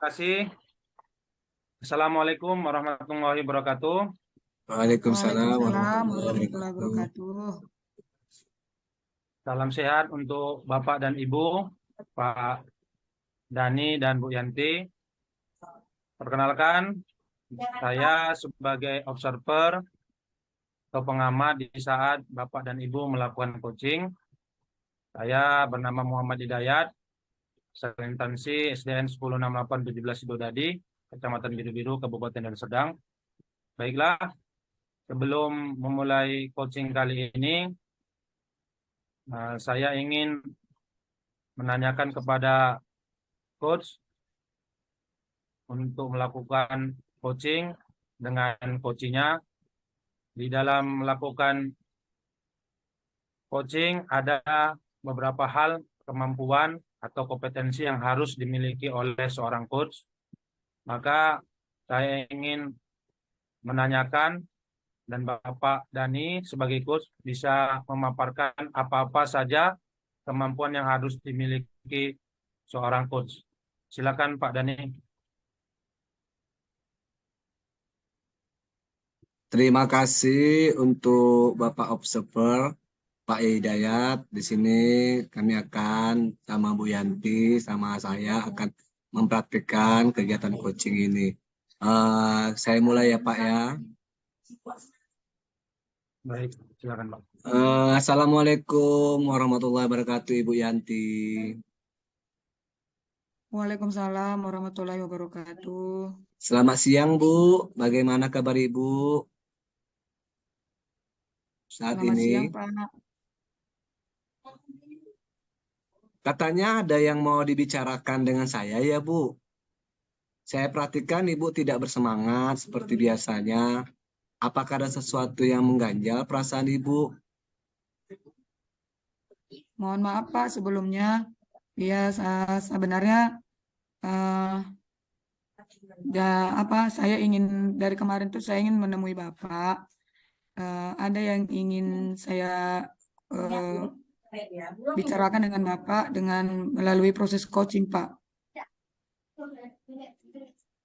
kasih. Assalamualaikum warahmatullahi wabarakatuh. Waalaikumsalam Waalaikumsalam warahmatullahi warahmatullahi wabarakatuh. wabarakatuh. Salam sehat untuk Bapak dan Ibu, Pak Dani dan Bu Yanti. Perkenalkan, saya sebagai observer atau pengamat di saat Bapak dan Ibu melakukan coaching. Saya bernama Muhammad Hidayat, Selintansi SDN 106817 Sidodadi, Kecamatan Biru-Biru, Kabupaten Deli Serdang. Baiklah, sebelum memulai coaching kali ini, saya ingin menanyakan kepada coach untuk melakukan coaching dengan coachingnya. Di dalam melakukan coaching ada beberapa hal kemampuan atau kompetensi yang harus dimiliki oleh seorang coach. Maka saya ingin menanyakan dan Bapak Dani sebagai coach bisa memaparkan apa-apa saja kemampuan yang harus dimiliki seorang coach. Silakan Pak Dani. Terima kasih untuk Bapak Observer, Pak Hidayat. Di sini kami akan sama Bu Yanti, sama saya akan mempraktikkan kegiatan coaching ini. Saya mulai ya Pak ya. Baik, silakan Pak. Assalamualaikum warahmatullahi wabarakatuh Ibu Yanti. Waalaikumsalam warahmatullahi wabarakatuh. Selamat siang Bu, bagaimana kabar Ibu saat Selamat ini? siang, Pak. Katanya ada yang mau dibicarakan dengan saya ya Bu. Saya perhatikan Ibu tidak bersemangat seperti biasanya. Apakah ada sesuatu yang mengganjal perasaan Ibu? Mohon maaf, Pak, sebelumnya. Ya, sebenarnya eh, saya ingin dari kemarin tuh saya ingin menemui Bapak. Ada yang ingin saya eh, bicarakan dengan Bapak dengan melalui proses coaching, Pak.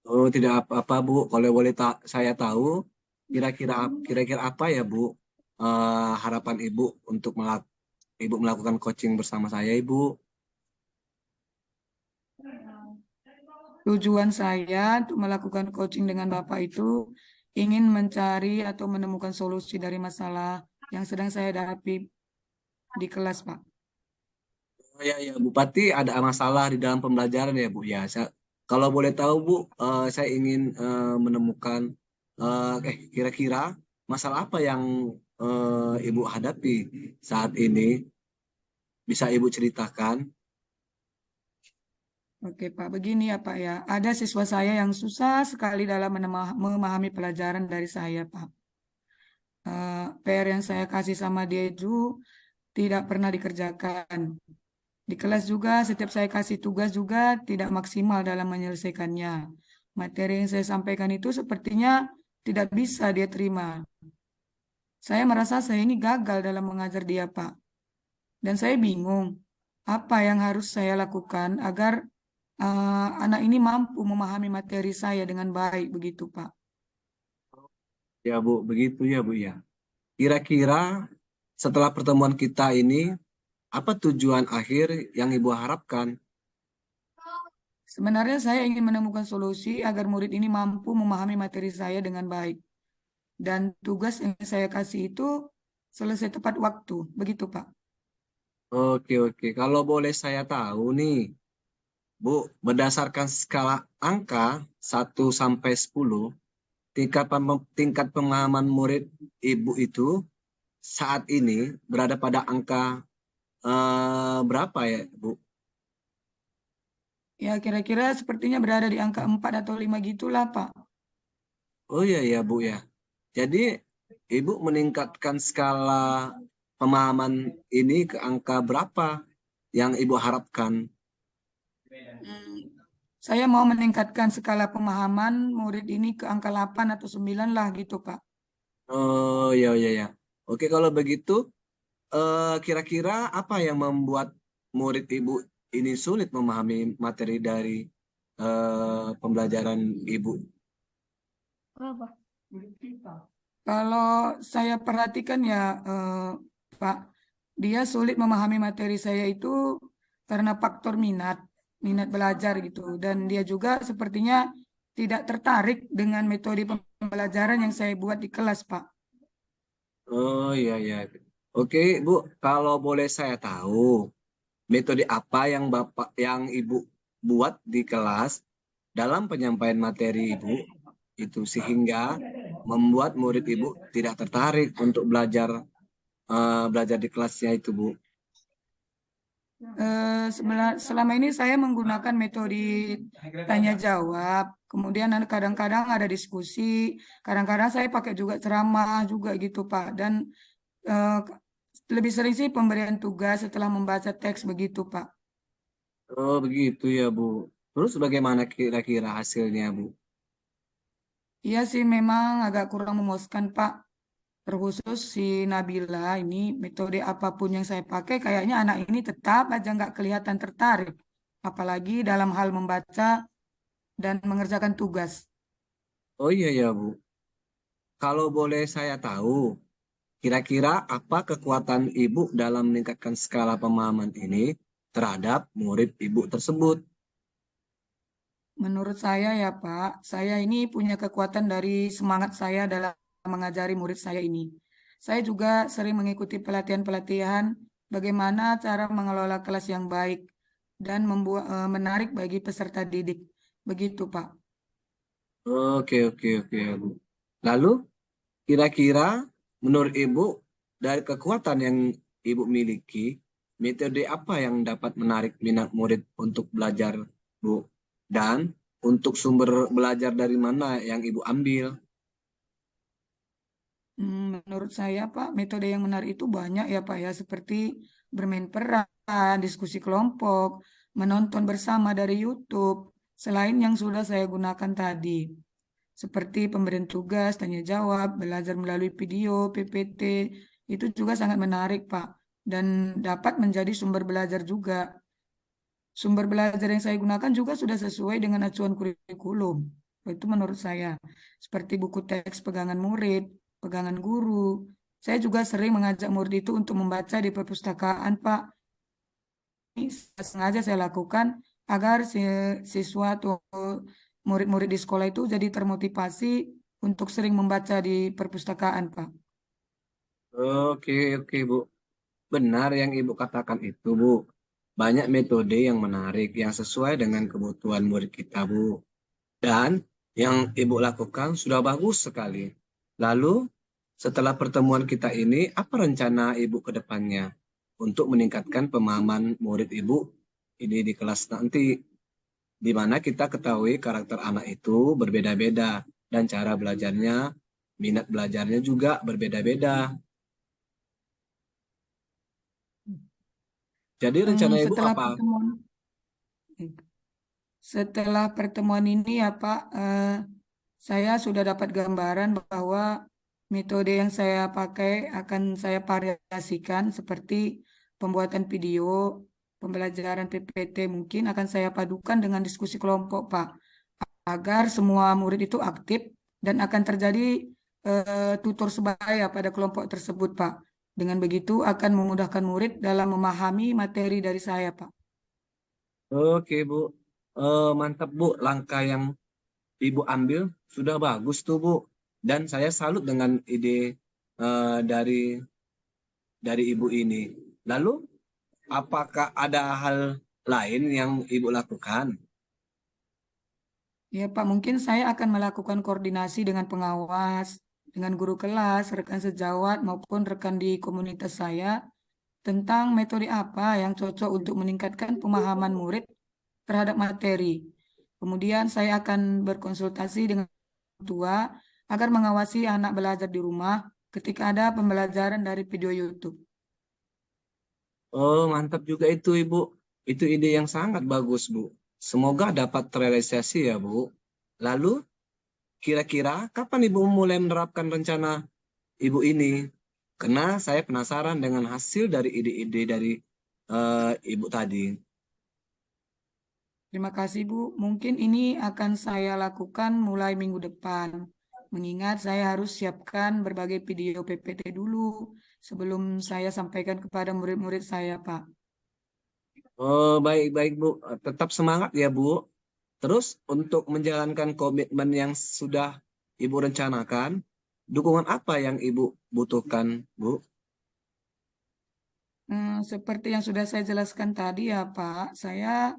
Oh, tidak apa-apa Bu. Kalau boleh saya tahu, kira-kira apa ya Bu? Harapan Ibu untuk Ibu melakukan coaching bersama saya Ibu? Tujuan saya untuk melakukan coaching dengan Bapak itu ingin mencari atau menemukan solusi dari masalah yang sedang saya hadapi di kelas, Pak. Oh ya, ya Bupati ada masalah di dalam pembelajaran ya Bu ya. Kalau boleh tahu Bu, saya ingin menemukan kira-kira masalah apa yang Ibu hadapi saat ini. Bisa Ibu ceritakan? Oke, Pak. Begini ya, Pak ya. Ada siswa saya yang susah sekali dalam memahami pelajaran dari saya, Pak. PR yang saya kasih sama dia itu tidak pernah dikerjakan. Di kelas juga, setiap saya kasih tugas juga tidak maksimal dalam menyelesaikannya. Materi yang saya sampaikan itu sepertinya tidak bisa dia terima. Saya merasa saya ini gagal dalam mengajar dia, Pak. Dan saya bingung apa yang harus saya lakukan agar anak ini mampu memahami materi saya dengan baik, begitu, Pak. Ya Bu, begitu ya Bu ya. Kira-kira setelah pertemuan kita ini, apa tujuan akhir yang Ibu harapkan? Sebenarnya saya ingin menemukan solusi agar murid ini mampu memahami materi saya dengan baik. Dan tugas yang saya kasih itu selesai tepat waktu, begitu, Pak. Oke, oke. Kalau boleh saya tahu nih, Bu, berdasarkan skala angka 1 sampai 10, tingkat pemahaman murid Ibu itu saat ini berada pada angka berapa ya, Bu? Ya, kira-kira sepertinya berada di angka 4 atau 5 gitulah, Pak. Oh iya ya, Bu ya. Jadi Ibu meningkatkan skala pemahaman ini ke angka berapa yang Ibu harapkan? Hmm, Saya mau meningkatkan skala pemahaman murid ini ke angka 8 atau 9 lah gitu, Pak. Oh iya iya ya. Oke, kalau begitu kira-kira apa yang membuat murid Ibu ini sulit memahami materi dari pembelajaran Ibu? Kalau saya perhatikan ya, Pak, dia sulit memahami materi saya itu karena faktor minat belajar gitu. Dan dia juga sepertinya tidak tertarik dengan metode pembelajaran yang saya buat di kelas, Pak. Oh iya iya. Oke Bu, kalau boleh saya tahu, metode apa yang yang Ibu buat di kelas dalam penyampaian materi Ibu itu sehingga membuat murid Ibu tidak tertarik untuk belajar di kelasnya itu Bu. Selama ini saya menggunakan metode tanya jawab, kemudian kadang-kadang ada diskusi, kadang-kadang saya pakai juga ceramah juga gitu, Pak. Dan eh, lebih sering sih pemberian tugas setelah membaca teks begitu, Pak. Oh begitu ya Bu. Terus bagaimana kira-kira hasilnya Bu? Iya sih memang agak kurang memuaskan, Pak. Terkhusus si Nabila ini metode apapun yang saya pakai kayaknya anak ini tetap aja nggak kelihatan tertarik. Apalagi dalam hal membaca dan mengerjakan tugas. Oh iya ya Bu. Kalau boleh saya tahu, kira-kira apa kekuatan Ibu dalam meningkatkan skala pemahaman ini terhadap murid Ibu tersebut? Menurut saya ya Pak, saya ini punya kekuatan dari semangat saya dalam mengajari murid saya ini. Saya juga sering mengikuti pelatihan-pelatihan bagaimana cara mengelola kelas yang baik dan menarik bagi peserta didik. Begitu Pak. Oke oke oke Bu. Lalu kira-kira menurut Ibu dari kekuatan yang Ibu miliki, metode apa yang dapat menarik minat murid untuk belajar Bu? Dan untuk sumber belajar dari mana yang Ibu ambil? Menurut saya, Pak, metode yang menarik itu banyak ya, Pak ya, seperti bermain peran, diskusi kelompok, menonton bersama dari YouTube, selain yang sudah saya gunakan tadi, seperti pemberian tugas, tanya jawab, belajar melalui video, PPT, itu juga sangat menarik, Pak, dan dapat menjadi sumber belajar juga. Sumber belajar yang saya gunakan juga sudah sesuai dengan acuan kurikulum. Itu menurut saya, seperti buku teks pegangan murid, pegangan guru. Saya juga sering mengajak murid itu untuk membaca di perpustakaan, Pak. Ini sengaja saya lakukan agar siswa atau murid-murid di sekolah itu jadi termotivasi untuk sering membaca di perpustakaan, Pak. Oke oke Bu. Benar yang Ibu katakan itu Bu. Banyak metode yang menarik yang sesuai dengan kebutuhan murid kita Bu. Dan yang Ibu lakukan sudah bagus sekali. Lalu, setelah pertemuan kita ini, apa rencana Ibu ke depannya untuk meningkatkan pemahaman murid Ibu ini di kelas nanti, di mana kita ketahui karakter anak itu berbeda-beda dan cara belajarnya, minat belajarnya juga berbeda-beda. Jadi rencana Ibu Setelah apa? pertemuan Setelah pertemuan ini ya Pak, saya sudah dapat gambaran bahwa metode yang saya pakai akan saya variasikan seperti pembuatan video, pembelajaran PPT mungkin akan saya padukan dengan diskusi kelompok Pak, agar semua murid itu aktif dan akan terjadi tutor sebaya pada kelompok tersebut Pak. Dengan begitu akan memudahkan murid dalam memahami materi dari saya Pak. Oke Bu, mantap Bu, langkah yang Ibu ambil sudah bagus tuh Bu. Dan saya salut dengan ide dari Ibu ini. Lalu, apakah ada hal lain yang Ibu lakukan? Ya, Pak, mungkin saya akan melakukan koordinasi dengan pengawas, dengan guru kelas, rekan sejawat, maupun rekan di komunitas saya tentang metode apa yang cocok untuk meningkatkan pemahaman murid terhadap materi. Kemudian saya akan berkonsultasi dengan orang tua agar mengawasi anak belajar di rumah ketika ada pembelajaran dari video YouTube. Oh, mantap juga itu Ibu. Itu ide yang sangat bagus Bu. Semoga dapat terrealisasi ya Bu. Lalu, kira-kira kapan Ibu mulai menerapkan rencana Ibu ini? Karena saya penasaran dengan hasil dari ide-ide dari Ibu tadi. Terima kasih, Bu. Mungkin ini akan saya lakukan mulai minggu depan. Mengingat saya harus siapkan berbagai video PPT dulu sebelum saya sampaikan kepada murid-murid saya, Pak. Oh, baik-baik, Bu. Tetap semangat ya, Bu. Terus untuk menjalankan komitmen yang sudah Ibu rencanakan, dukungan apa yang Ibu butuhkan, Bu? Seperti yang sudah saya jelaskan tadi ya, Pak, saya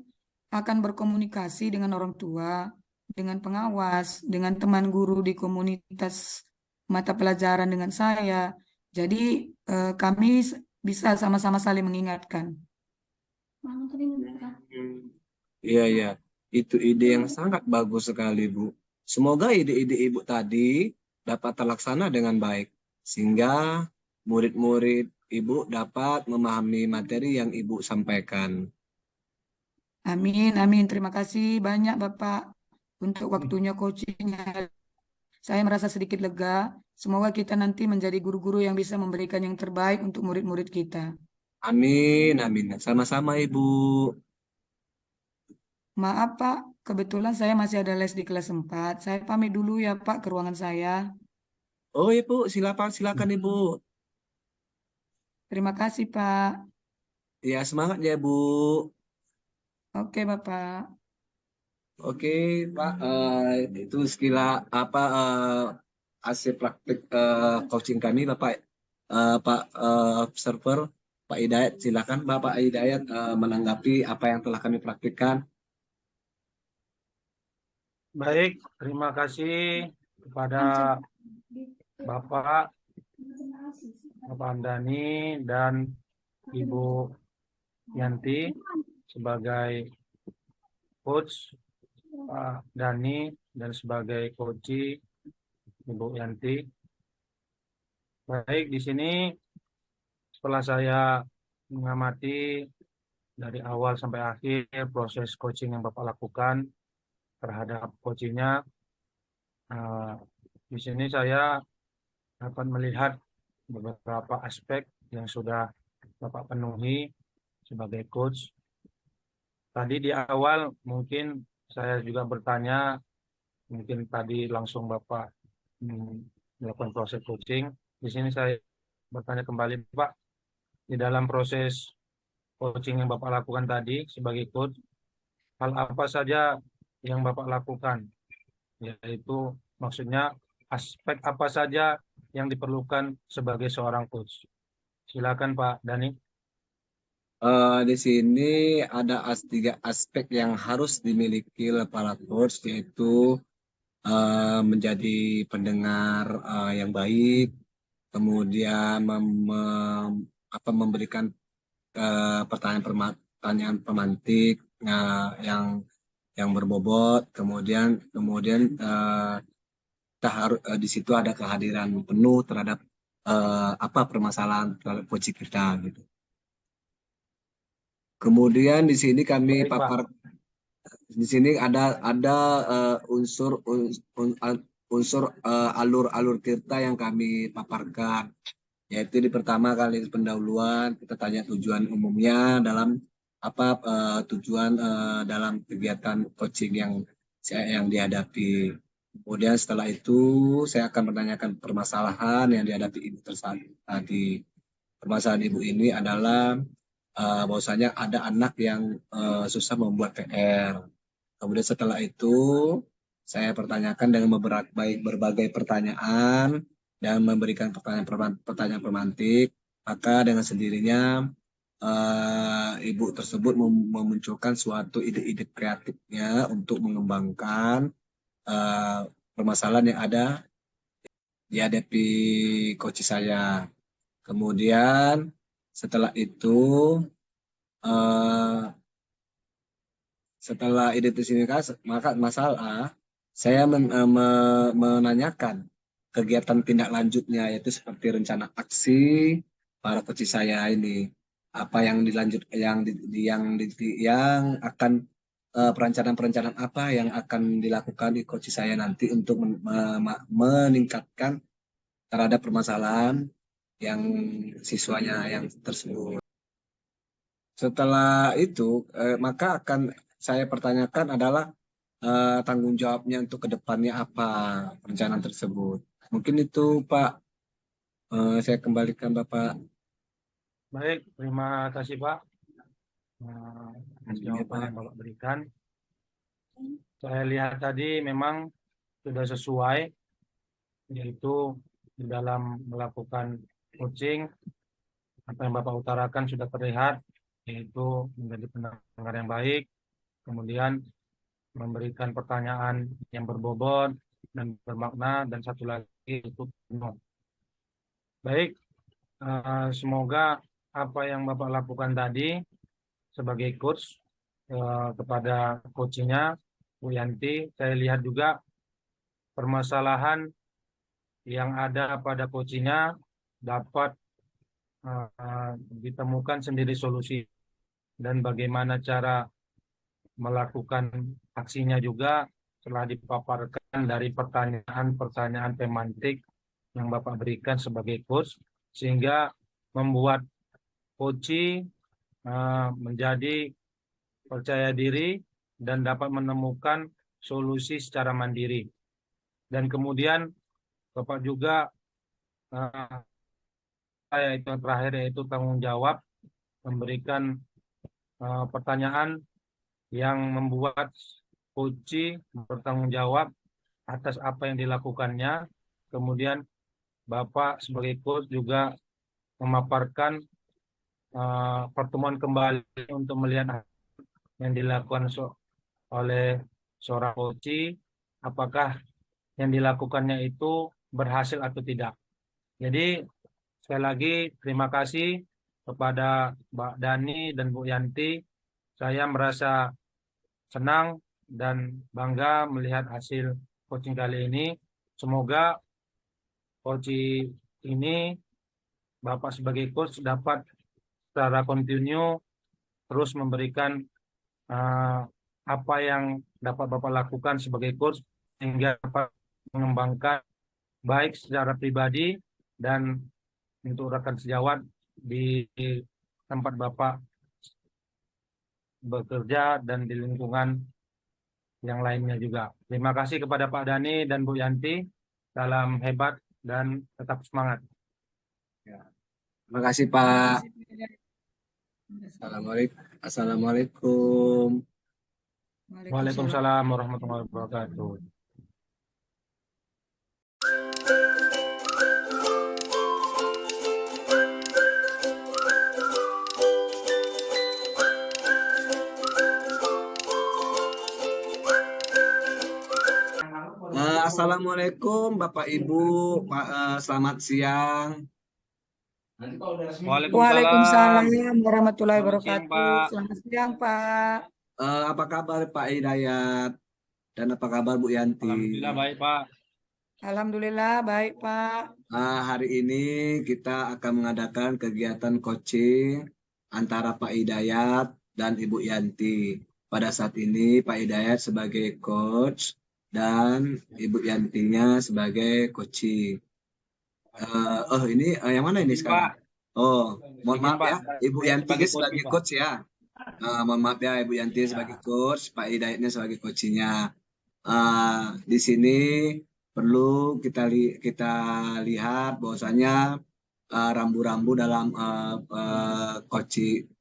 akan berkomunikasi dengan orang tua, dengan pengawas, dengan teman guru di komunitas mata pelajaran dengan saya. Jadi kami bisa sama-sama saling mengingatkan. Iya, iya. Itu ide yang sangat bagus sekali, Bu. Semoga ide-ide Ibu tadi dapat terlaksana dengan baik, sehingga murid-murid Ibu dapat memahami materi yang Ibu sampaikan. Amin, amin. Terima kasih banyak Bapak untuk waktunya coachingnya. Saya merasa sedikit lega. Semoga kita nanti menjadi guru-guru yang bisa memberikan yang terbaik untuk murid-murid kita. Amin, amin. Sama-sama, Ibu. Maaf Pak, kebetulan saya masih ada les di kelas 4. Saya pamit dulu ya Pak ke ruangan saya. Oh, Ibu, silakan, Ibu. Terima kasih Pak. Ya, semangat ya, Bu. Oke Bapak. Oke, Pak. Itu sekila apa hasil praktik coaching kami, Bapak, Pak observer, Pak Hidayat. Silakan, Bapak Hidayat, menanggapi apa yang telah kami praktikkan. Baik, terima kasih kepada Bapak Andani dan Ibu Yanti sebagai coach, Pak Dani dan sebagai coach Ibu Yanti. Baik, di sini setelah saya mengamati dari awal sampai akhir proses coaching yang Bapak lakukan terhadap coachingnya, di sini saya akan melihat beberapa aspek yang sudah Bapak penuhi sebagai coach. Tadi di awal mungkin saya juga bertanya, mungkin tadi langsung Bapak melakukan proses coaching. Di sini saya bertanya kembali, Pak, di dalam proses coaching yang Bapak lakukan tadi sebagai coach, hal apa saja yang Bapak lakukan? Yaitu maksudnya aspek apa saja yang diperlukan sebagai seorang coach? Silakan Pak Dani. Di sini ada tiga aspek yang harus dimiliki oleh para coach, yaitu menjadi pendengar yang baik, kemudian memberikan pertanyaan pemantik yang berbobot, kemudian kita harus di situ ada kehadiran penuh terhadap apa permasalahan terhadap coach kita gitu. Kemudian di sini kami Baik, Pak. papar di sini ada unsur alur-alur cerita yang kami paparkan, yaitu di pertama kali pendahuluan kita tanya tujuan umumnya dalam apa tujuan dalam kegiatan coaching yang dihadapi. Kemudian setelah itu saya akan menanyakan permasalahan yang dihadapi ibu tadi. Permasalahan ibu ini adalah bahwasanya ada anak yang susah membuat PR. Kemudian setelah itu saya pertanyakan dengan berbagai pertanyaan dan memberikan pertanyaan pemantik, maka dengan sendirinya ibu tersebut memunculkan suatu ide-ide kreatifnya untuk mengembangkan permasalahan yang ada dihadapi coach saya. Kemudian setelah itu eh, setelah identifikasi maka masalah, saya menanyakan kegiatan tindak lanjutnya, yaitu seperti rencana aksi para coach saya ini, apa yang dilanjut yang akan perencanaan-perencanaan apa yang akan dilakukan di coach saya nanti untuk meningkatkan terhadap permasalahan yang siswanya yang tersebut. Setelah itu maka akan saya pertanyakan adalah tanggung jawabnya untuk kedepannya apa perencanaan tersebut. Mungkin itu Pak. Saya kembalikan Bapak. Baik, terima kasih Pak atas Ini ya, jawaban Pak. yang Bapak berikan. Saya lihat tadi memang sudah sesuai, yaitu di dalam melakukan coaching, apa yang Bapak utarakan sudah terlihat, yaitu menjadi pendengar yang baik, kemudian memberikan pertanyaan yang berbobot dan bermakna, dan satu lagi itu penuh. Baik, semoga apa yang Bapak lakukan tadi sebagai coach kepada coachnya Bu Yanti, saya lihat juga permasalahan yang ada pada coachnya dapat ditemukan sendiri solusi, dan bagaimana cara melakukan aksinya juga telah dipaparkan dari pertanyaan-pertanyaan pemantik yang Bapak berikan sebagai coach, sehingga membuat coach menjadi percaya diri dan dapat menemukan solusi secara mandiri. Dan kemudian Bapak juga saya itu yang terakhir, yaitu tanggung jawab memberikan pertanyaan yang membuat coach bertanggung jawab atas apa yang dilakukannya. Kemudian Bapak sebagai coach juga memaparkan pertemuan kembali untuk melihat yang dilakukan oleh seorang coach, apakah yang dilakukannya itu berhasil atau tidak. Jadi sekali lagi terima kasih kepada Mbak Dani dan Bu Yanti. Saya merasa senang dan bangga melihat hasil coaching kali ini. Semoga coaching ini Bapak sebagai coach dapat secara kontinu terus memberikan apa yang dapat Bapak lakukan sebagai coach, sehingga dapat mengembangkan baik secara pribadi dan untuk rekan sejawat di tempat Bapak bekerja dan di lingkungan yang lainnya juga. Terima kasih kepada Pak Dani dan Bu Yanti. Salam hebat dan tetap semangat. Terima kasih Terima Pak. kasih, Pak Hidayat. Assalamualaikum. Waalaikumsalam. Waalaikumsalam warahmatullahi wabarakatuh. Assalamualaikum Bapak Ibu, Pak, selamat siang. Waalaikumsalam. Warahmatullahi Selamat siang, wabarakatuh. Pak. Selamat siang, Pak. Apa kabar Pak Hidayat dan apa kabar Bu Yanti? Alhamdulillah baik, Pak. Alhamdulillah baik, Pak. Hari ini kita akan mengadakan kegiatan coaching antara Pak Hidayat dan Ibu Yanti. Pada saat ini Pak Hidayat sebagai coach dan Ibu Yantinya sebagai coaching. Ini yang mana ini sekarang? Oh, mohon maaf ya, Ibu Yanti sebagai coach ya. Mohon maaf ya, Ibu Yanti sebagai coach, Pak Hidayatnya sebagai coachingnya. Di sini perlu kita lihat bahwasanya rambu-rambu dalam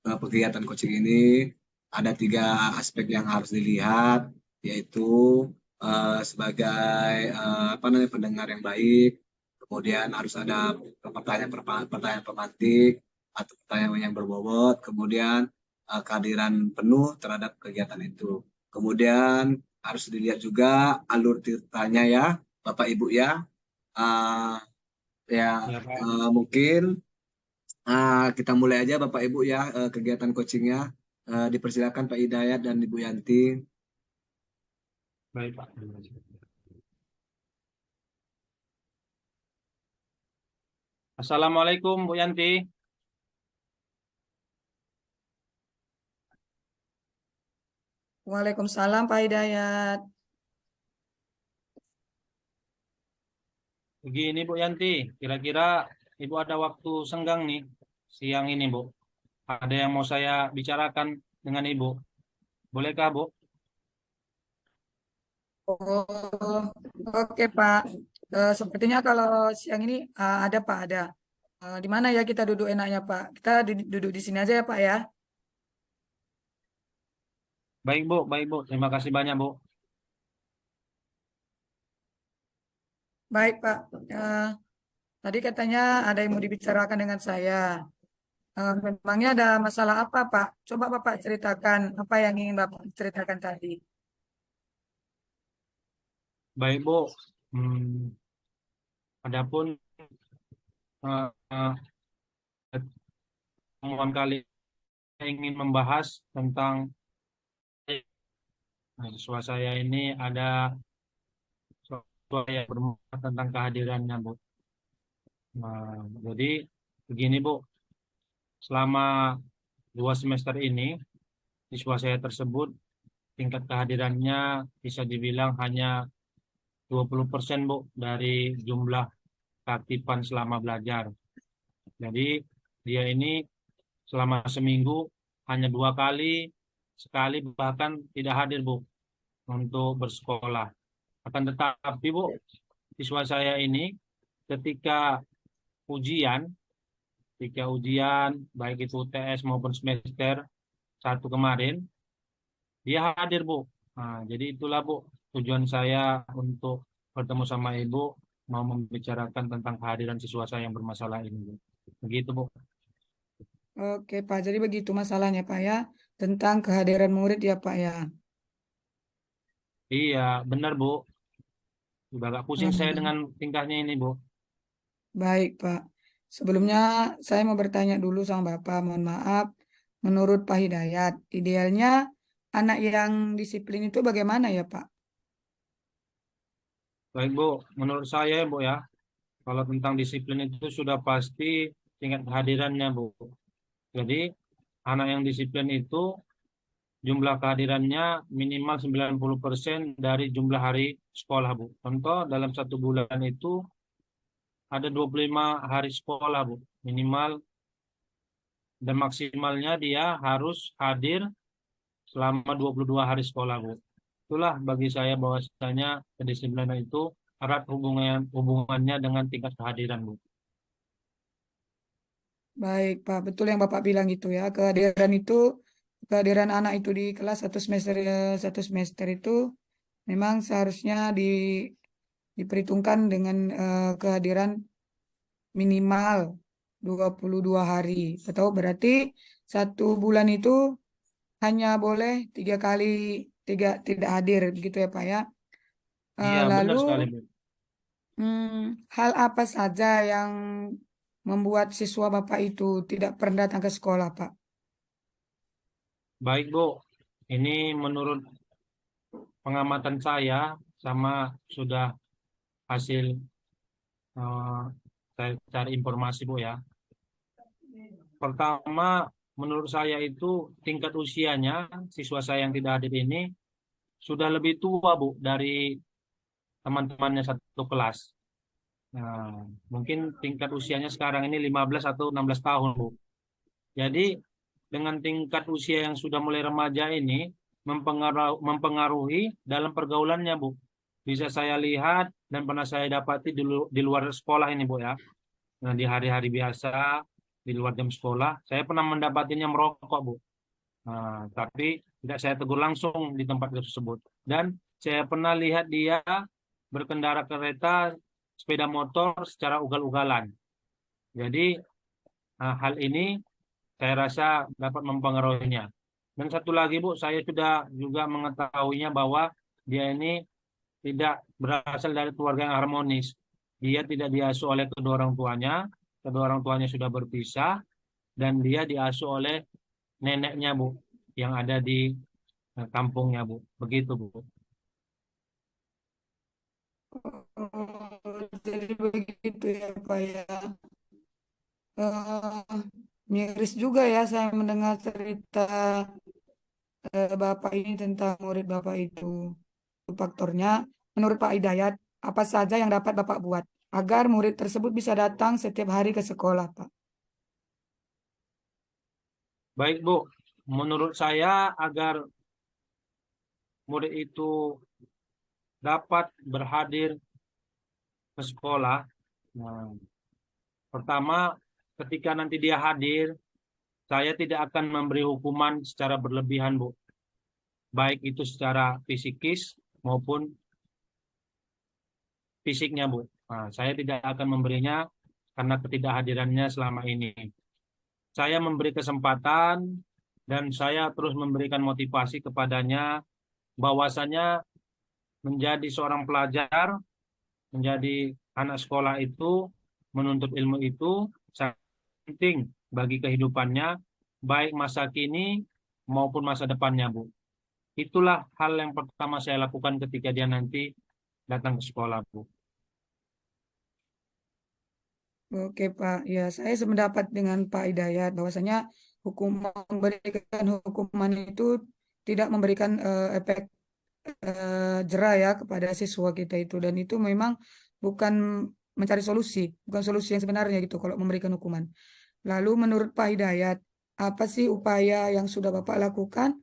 kegiatan coaching ini ada 3 aspek yang harus dilihat, yaitu sebagai pendengar yang baik, kemudian harus ada pertanyaan pemantik atau pertanyaan yang berbobot, kemudian kehadiran penuh terhadap kegiatan itu. Kemudian harus dilihat juga alur ceritanya ya, Bapak Ibu ya. Mungkin kita mulai aja Bapak Ibu ya kegiatan coachingnya. Dipersilakan Pak Hidayat dan Ibu Yanti. Baik, Pak. Assalamualaikum Bu Yanti. Waalaikumsalam, Pak Hidayat. Begini Bu Yanti, kira-kira Ibu ada waktu senggang nih siang ini Bu. Ada yang mau saya bicarakan dengan Ibu. Bolehkah, Bu? Oh, oke Pak. Sepertinya kalau siang ini ada Pak, ada. Di mana ya kita duduk enaknya Pak? Kita duduk di sini aja ya Pak ya. Baik, Bu. Baik, Bu. Terima kasih banyak, Bu. Baik Pak. Eh, Tadi katanya ada yang mau dibicarakan dengan saya. Memangnya ada masalah apa Pak? Coba Bapak ceritakan apa yang ingin Bapak ceritakan tadi. Baik, Bu. Hmm, adapun eh, eh, pertemuan kali ini ingin membahas tentang siswa saya ini ada siswa yang bermanfaat tentang kehadirannya, Bu. Nah, jadi begini, Bu. Selama 2 semester ini, siswa saya tersebut tingkat kehadirannya bisa dibilang hanya 20%, Bu, dari jumlah keaktifan selama belajar. Jadi dia ini selama seminggu hanya 2 kali, sekali bahkan tidak hadir, Bu, untuk bersekolah. Akan tetapi, Bu, siswa saya ini ketika ujian, baik itu UTS maupun semester 1 kemarin, dia hadir, Bu. Nah, jadi itulah, Bu, tujuan saya untuk bertemu sama Ibu, mau membicarakan tentang kehadiran siswa saya yang bermasalah ini, Bu. Begitu, Bu. Oke Pak, jadi begitu masalahnya Pak ya. Tentang kehadiran murid ya Pak ya. Iya, benar, Bu. Udah agak pusing saya Hmm, dengan tingkahnya ini, Bu. Baik Pak. Sebelumnya saya mau bertanya dulu sama Bapak, mohon maaf. Menurut Pak Hidayat, idealnya anak yang disiplin itu bagaimana ya Pak? Baik, Bu. Menurut saya, Bu, ya, kalau tentang disiplin itu sudah pasti tingkat kehadirannya, Bu. Jadi, anak yang disiplin itu jumlah kehadirannya minimal 90% dari jumlah hari sekolah, Bu. Contoh, dalam 1 bulan itu ada 25 hari sekolah, Bu. Minimal dan maksimalnya dia harus hadir selama 22 hari sekolah, Bu. Itulah bagi saya bahwasanya kedisiplinan itu erat hubungannya dengan tingkat kehadiran, Bu. Baik Pak, betul yang Bapak bilang itu ya. Kehadiran anak itu di kelas satu semester itu memang seharusnya diperhitungkan dengan kehadiran minimal 22 hari. Atau berarti 1 bulan itu hanya boleh 3 kali tidak hadir begitu ya Pak ya. Iya, Lalu benar sekali, Bu. hal apa saja yang membuat siswa Bapak itu tidak pernah datang ke sekolah Pak? Baik, Bu. Ini menurut pengamatan saya sama sudah hasil eh, saya cari informasi, Bu, ya. Pertama, menurut saya itu tingkat usianya siswa saya yang tidak hadir ini sudah lebih tua, Bu, dari teman-temannya satu kelas. Nah, mungkin tingkat usianya sekarang ini 15 atau 16 tahun, Bu. Jadi dengan tingkat usia yang sudah mulai remaja ini mempengaruhi dalam pergaulannya, Bu. Bisa saya lihat dan pernah saya dapati di luar sekolah ini, Bu, ya. Nah, di hari-hari biasa, di luar jam sekolah, saya pernah mendapatinya merokok, Bu. Nah, tapi tidak saya tegur langsung di tempat tersebut. Dan saya pernah lihat dia berkendara kereta, sepeda motor secara ugal-ugalan. Jadi hal ini saya rasa dapat mempengaruhinya. Dan satu lagi, Bu, saya sudah juga mengetahuinya bahwa dia ini tidak berasal dari keluarga yang harmonis. Dia tidak diasuh oleh kedua orang tuanya sudah berpisah, dan dia diasuh oleh neneknya, Bu, yang ada di kampungnya, Bu. Begitu, Bu. Jadi begitu ya Pak ya. Eh, Miris juga ya saya mendengar cerita Bapak ini tentang murid Bapak itu. Faktornya, menurut Pak Hidayat, apa saja yang dapat Bapak buat agar murid tersebut bisa datang setiap hari ke sekolah, Pak? Baik, Bu. Menurut saya agar murid itu dapat berhadir ke sekolah, nah, pertama, ketika nanti dia hadir, saya tidak akan memberi hukuman secara berlebihan, Bu. Baik itu secara fisikis maupun fisiknya, Bu. Nah, saya tidak akan memberinya karena ketidakhadirannya selama ini. Saya memberi kesempatan dan saya terus memberikan motivasi kepadanya bahwasanya menjadi seorang pelajar, menjadi anak sekolah itu, menuntut ilmu itu sangat penting bagi kehidupannya, baik masa kini maupun masa depannya, Bu. Itulah hal yang pertama saya lakukan ketika dia nanti datang ke sekolah, Bu. Oke Pak, ya saya sependapat dengan Pak Hidayat bahwasanya memberikan hukuman itu tidak memberikan efek jera ya kepada siswa kita itu, dan itu memang bukan mencari solusi, bukan solusi yang sebenarnya gitu kalau memberikan hukuman. Lalu menurut Pak Hidayat, apa sih upaya yang sudah Bapak lakukan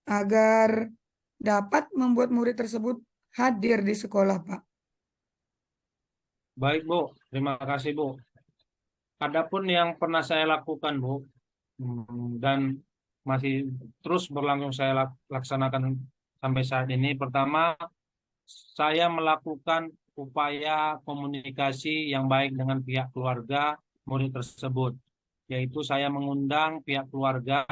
agar dapat membuat murid tersebut hadir di sekolah, Pak? Baik, Bu. Terima kasih, Bu. Adapun yang pernah saya lakukan, Bu, dan masih terus berlangsung saya laksanakan sampai saat ini. Pertama, saya melakukan upaya komunikasi yang baik dengan pihak keluarga murid tersebut, yaitu saya mengundang pihak keluarga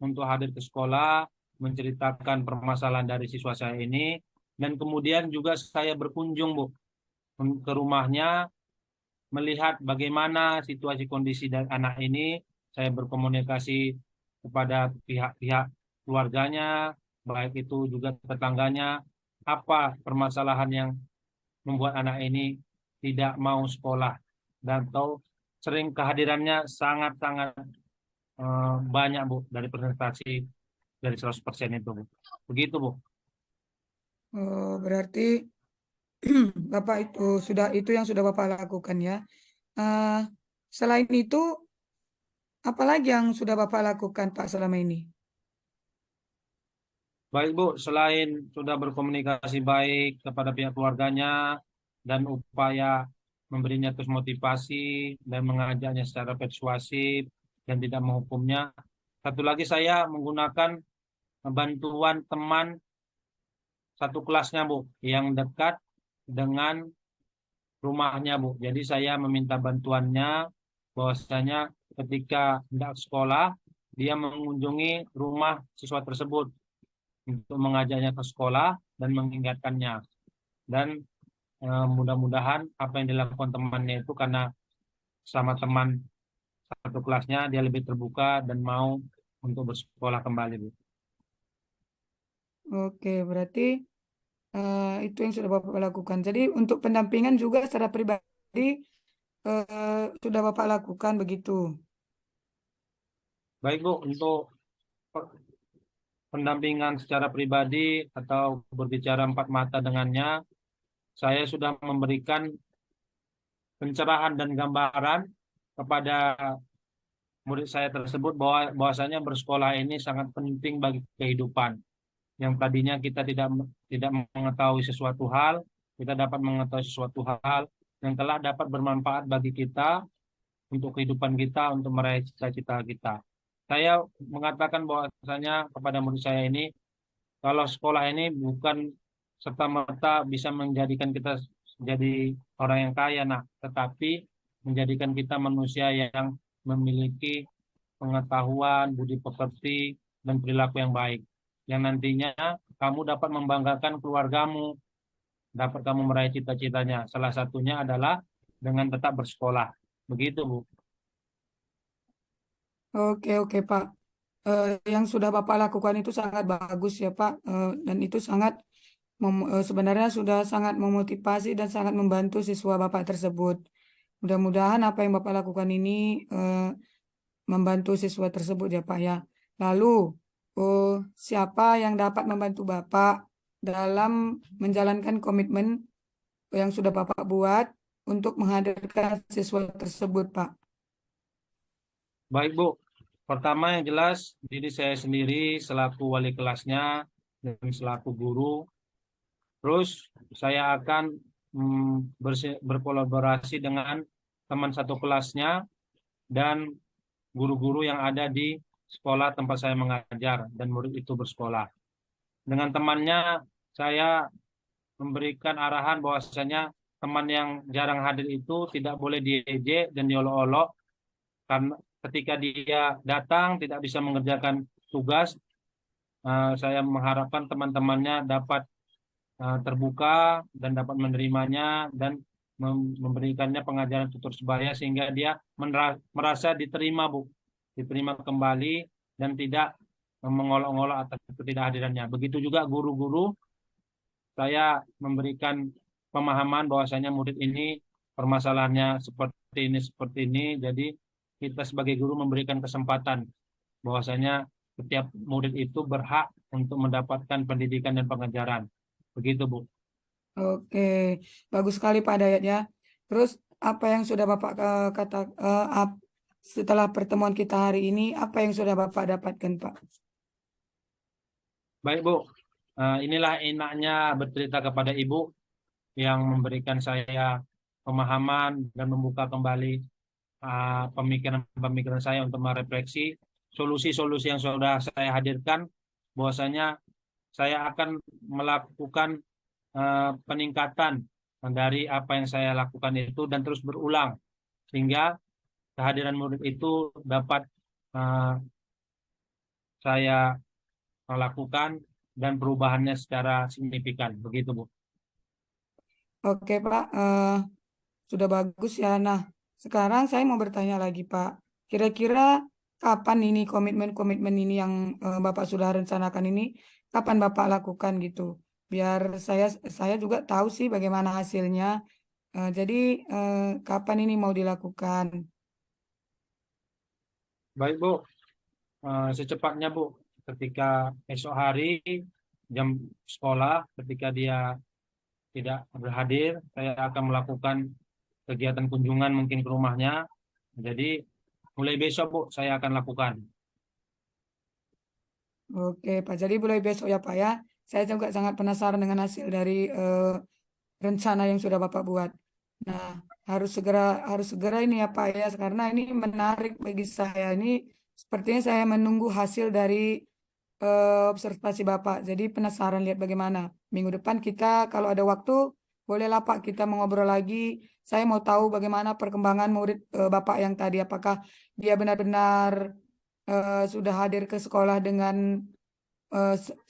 untuk hadir ke sekolah, menceritakan permasalahan dari siswa saya ini, dan kemudian juga saya berkunjung, Bu, ke rumahnya, melihat bagaimana situasi kondisi dari anak ini. Saya berkomunikasi kepada pihak-pihak keluarganya, baik itu juga tetangganya, apa permasalahan yang membuat anak ini tidak mau sekolah, dan tahu sering kehadirannya sangat-sangat banyak, Bu, dari presentasi dari 100% itu, Bu. Begitu, Bu. Oh, berarti Bapak itu yang sudah Bapak lakukan ya. Eh, Selain itu, apalagi yang sudah Bapak lakukan Pak selama ini? Baik, Bu, selain sudah berkomunikasi baik kepada pihak keluarganya dan upaya memberinya terus motivasi dan mengajaknya secara persuasif dan tidak menghukumnya, satu lagi saya menggunakan bantuan teman satu kelasnya, Bu, yang dekat dengan rumahnya, Bu. Jadi saya meminta bantuannya bahwasanya ketika hendak sekolah, dia mengunjungi rumah siswa tersebut untuk mengajaknya ke sekolah dan mengingatkannya. Dan mudah-mudahan apa yang dilakukan temannya itu, karena sama teman satu kelasnya, dia lebih terbuka dan mau untuk bersekolah kembali, Bu. Oke, berarti itu yang sudah Bapak lakukan. Jadi untuk pendampingan juga secara pribadi sudah Bapak lakukan begitu. Baik, Bu, untuk pendampingan secara pribadi atau berbicara empat mata dengannya, saya sudah memberikan pencerahan dan gambaran kepada murid saya tersebut bahwasanya bersekolah ini sangat penting bagi kehidupan. Yang tadinya kita tidak mengetahui sesuatu hal, kita dapat mengetahui sesuatu hal yang telah dapat bermanfaat bagi kita untuk kehidupan kita, untuk meraih cita-cita kita. Saya mengatakan bahwasanya kepada murid saya ini, kalau sekolah ini bukan serta-merta bisa menjadikan kita jadi orang yang kaya, nah, tetapi menjadikan kita manusia yang memiliki pengetahuan, budi pekerti, dan perilaku yang baik. Yang nantinya kamu dapat membanggakan keluargamu, dapat kamu meraih cita-citanya. Salah satunya adalah dengan tetap bersekolah. Begitu, Bu. Oke, Pak. Yang sudah Bapak lakukan itu sangat bagus ya Pak. Dan itu sebenarnya sudah sangat memotivasi dan sangat membantu siswa Bapak tersebut. Mudah-mudahan apa yang Bapak lakukan ini membantu siswa tersebut ya Pak ya. Lalu, siapa yang dapat membantu Bapak dalam menjalankan komitmen yang sudah Bapak buat untuk menghadirkan siswa tersebut, Pak? Baik, Bu. Pertama yang jelas, diri saya sendiri selaku wali kelasnya dan selaku guru. Terus saya akan berkolaborasi dengan teman satu kelasnya dan guru-guru yang ada di sekolah tempat saya mengajar dan murid itu bersekolah. Dengan temannya saya memberikan arahan bahwasanya teman yang jarang hadir itu tidak boleh diejek dan diolok-olok, karena ketika dia datang tidak bisa mengerjakan tugas, saya mengharapkan teman-temannya dapat terbuka dan dapat menerimanya dan memberikannya pengajaran tutur sebaya sehingga dia merasa diterima, Bu, diterima kembali dan tidak mengolok-olok atas ketidakhadirannya. Begitu juga guru-guru, saya memberikan pemahaman bahwasanya murid ini permasalahannya seperti ini. Jadi kita sebagai guru memberikan kesempatan bahwasanya setiap murid itu berhak untuk mendapatkan pendidikan dan pengajaran. Begitu, Bu. Oke, bagus sekali Pak Dayat ya. Terus apa yang sudah Bapak setelah pertemuan kita hari ini, apa yang sudah Bapak dapatkan Pak? Baik, Bu. Inilah enaknya bercerita kepada Ibu yang memberikan saya pemahaman dan membuka kembali pemikiran-pemikiran saya untuk merefleksi solusi-solusi yang sudah saya hadirkan, bahwasanya saya akan melakukan peningkatan dari apa yang saya lakukan itu dan terus berulang sehingga kehadiran murid itu dapat saya lakukan dan perubahannya secara signifikan. Begitu, Bu. Oke Pak, sudah bagus ya. Nah, sekarang saya mau bertanya lagi Pak. Kira-kira kapan ini komitmen-komitmen ini yang Bapak sudah rencanakan ini, kapan Bapak lakukan gitu? Biar saya juga tahu sih bagaimana hasilnya. Jadi kapan ini mau dilakukan? Baik, Bu. Secepatnya, Bu. Ketika esok hari jam sekolah, ketika dia tidak berhadir, saya akan melakukan kegiatan kunjungan mungkin ke rumahnya. Jadi mulai besok, Bu, saya akan lakukan. Oke Pak, jadi mulai besok ya Pak ya. Saya juga sangat penasaran dengan hasil dari rencana yang sudah Bapak buat. Nah, harus segera ini ya Pak ya, karena ini menarik bagi saya. Ini sepertinya saya menunggu hasil dari observasi Bapak. Jadi penasaran lihat bagaimana. Minggu depan kita kalau ada waktu, bolehlah Pak kita mengobrol lagi. Saya mau tahu bagaimana perkembangan murid Bapak yang tadi. Apakah dia benar-benar sudah hadir ke sekolah dengan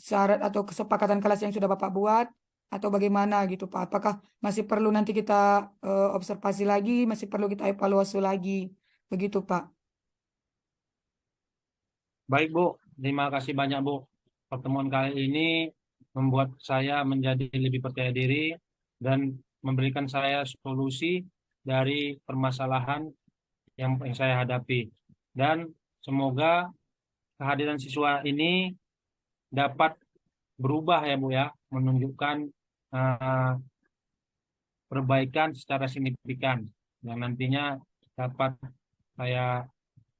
syarat atau kesepakatan kelas yang sudah Bapak buat atau bagaimana gitu Pak? Apakah masih perlu nanti kita observasi lagi, masih perlu kita evaluasi lagi, begitu Pak? Baik, Bu. Terima kasih banyak, Bu. Pertemuan kali ini membuat saya menjadi lebih percaya diri dan memberikan saya solusi dari permasalahan yang saya hadapi. Dan semoga kehadiran siswa ini dapat berubah ya, Bu ya, menunjukkan perbaikan secara signifikan yang nantinya dapat saya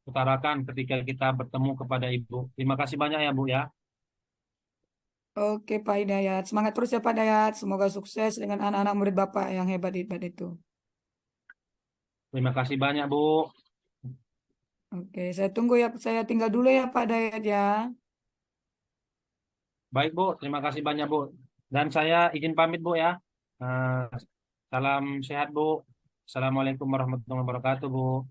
utarakan ketika kita bertemu kepada Ibu. Terima kasih banyak ya, Bu ya. Oke Pak Hidayat, semangat terus ya Pak Hidayat. Semoga sukses dengan anak-anak murid Bapak yang hebat-hebat itu. Terima kasih banyak, Bu. Oke, saya tunggu ya, saya tinggal dulu ya Pak Hidayat ya. Baik, Bu. Terima kasih banyak, Bu. Dan saya izin pamit, Bu ya. Eh, Salam sehat, Bu. Assalamualaikum warahmatullahi wabarakatuh, Bu.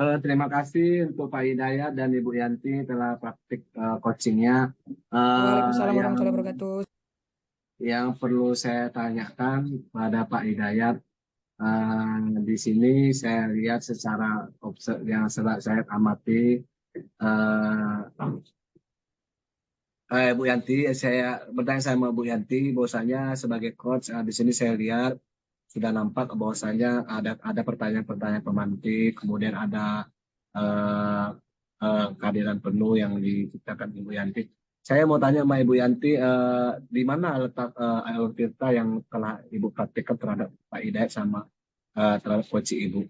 Terima kasih untuk Pak Hidayat dan Ibu Yanti telah praktik coachingnya. Waalaikumsalam Yang warahmatullahi wabarakatuh. perlu saya tanyakan pada Pak Hidayat, di sini saya lihat secara yang saya amati, Bu Yanti, saya bertanya sama Bu Yanti, bahwasanya sebagai coach di sini saya lihat sudah nampak bahwasanya ada pertanyaan-pertanyaan pemantik, kemudian ada eh, kehadiran penuh yang diciptakan Ibu Yanti. Saya mau tanya sama Ibu Yanti, di mana letak alutsista yang telah Ibu praktikkan terhadap Pak Hidayat sama terhadap coach Ibu?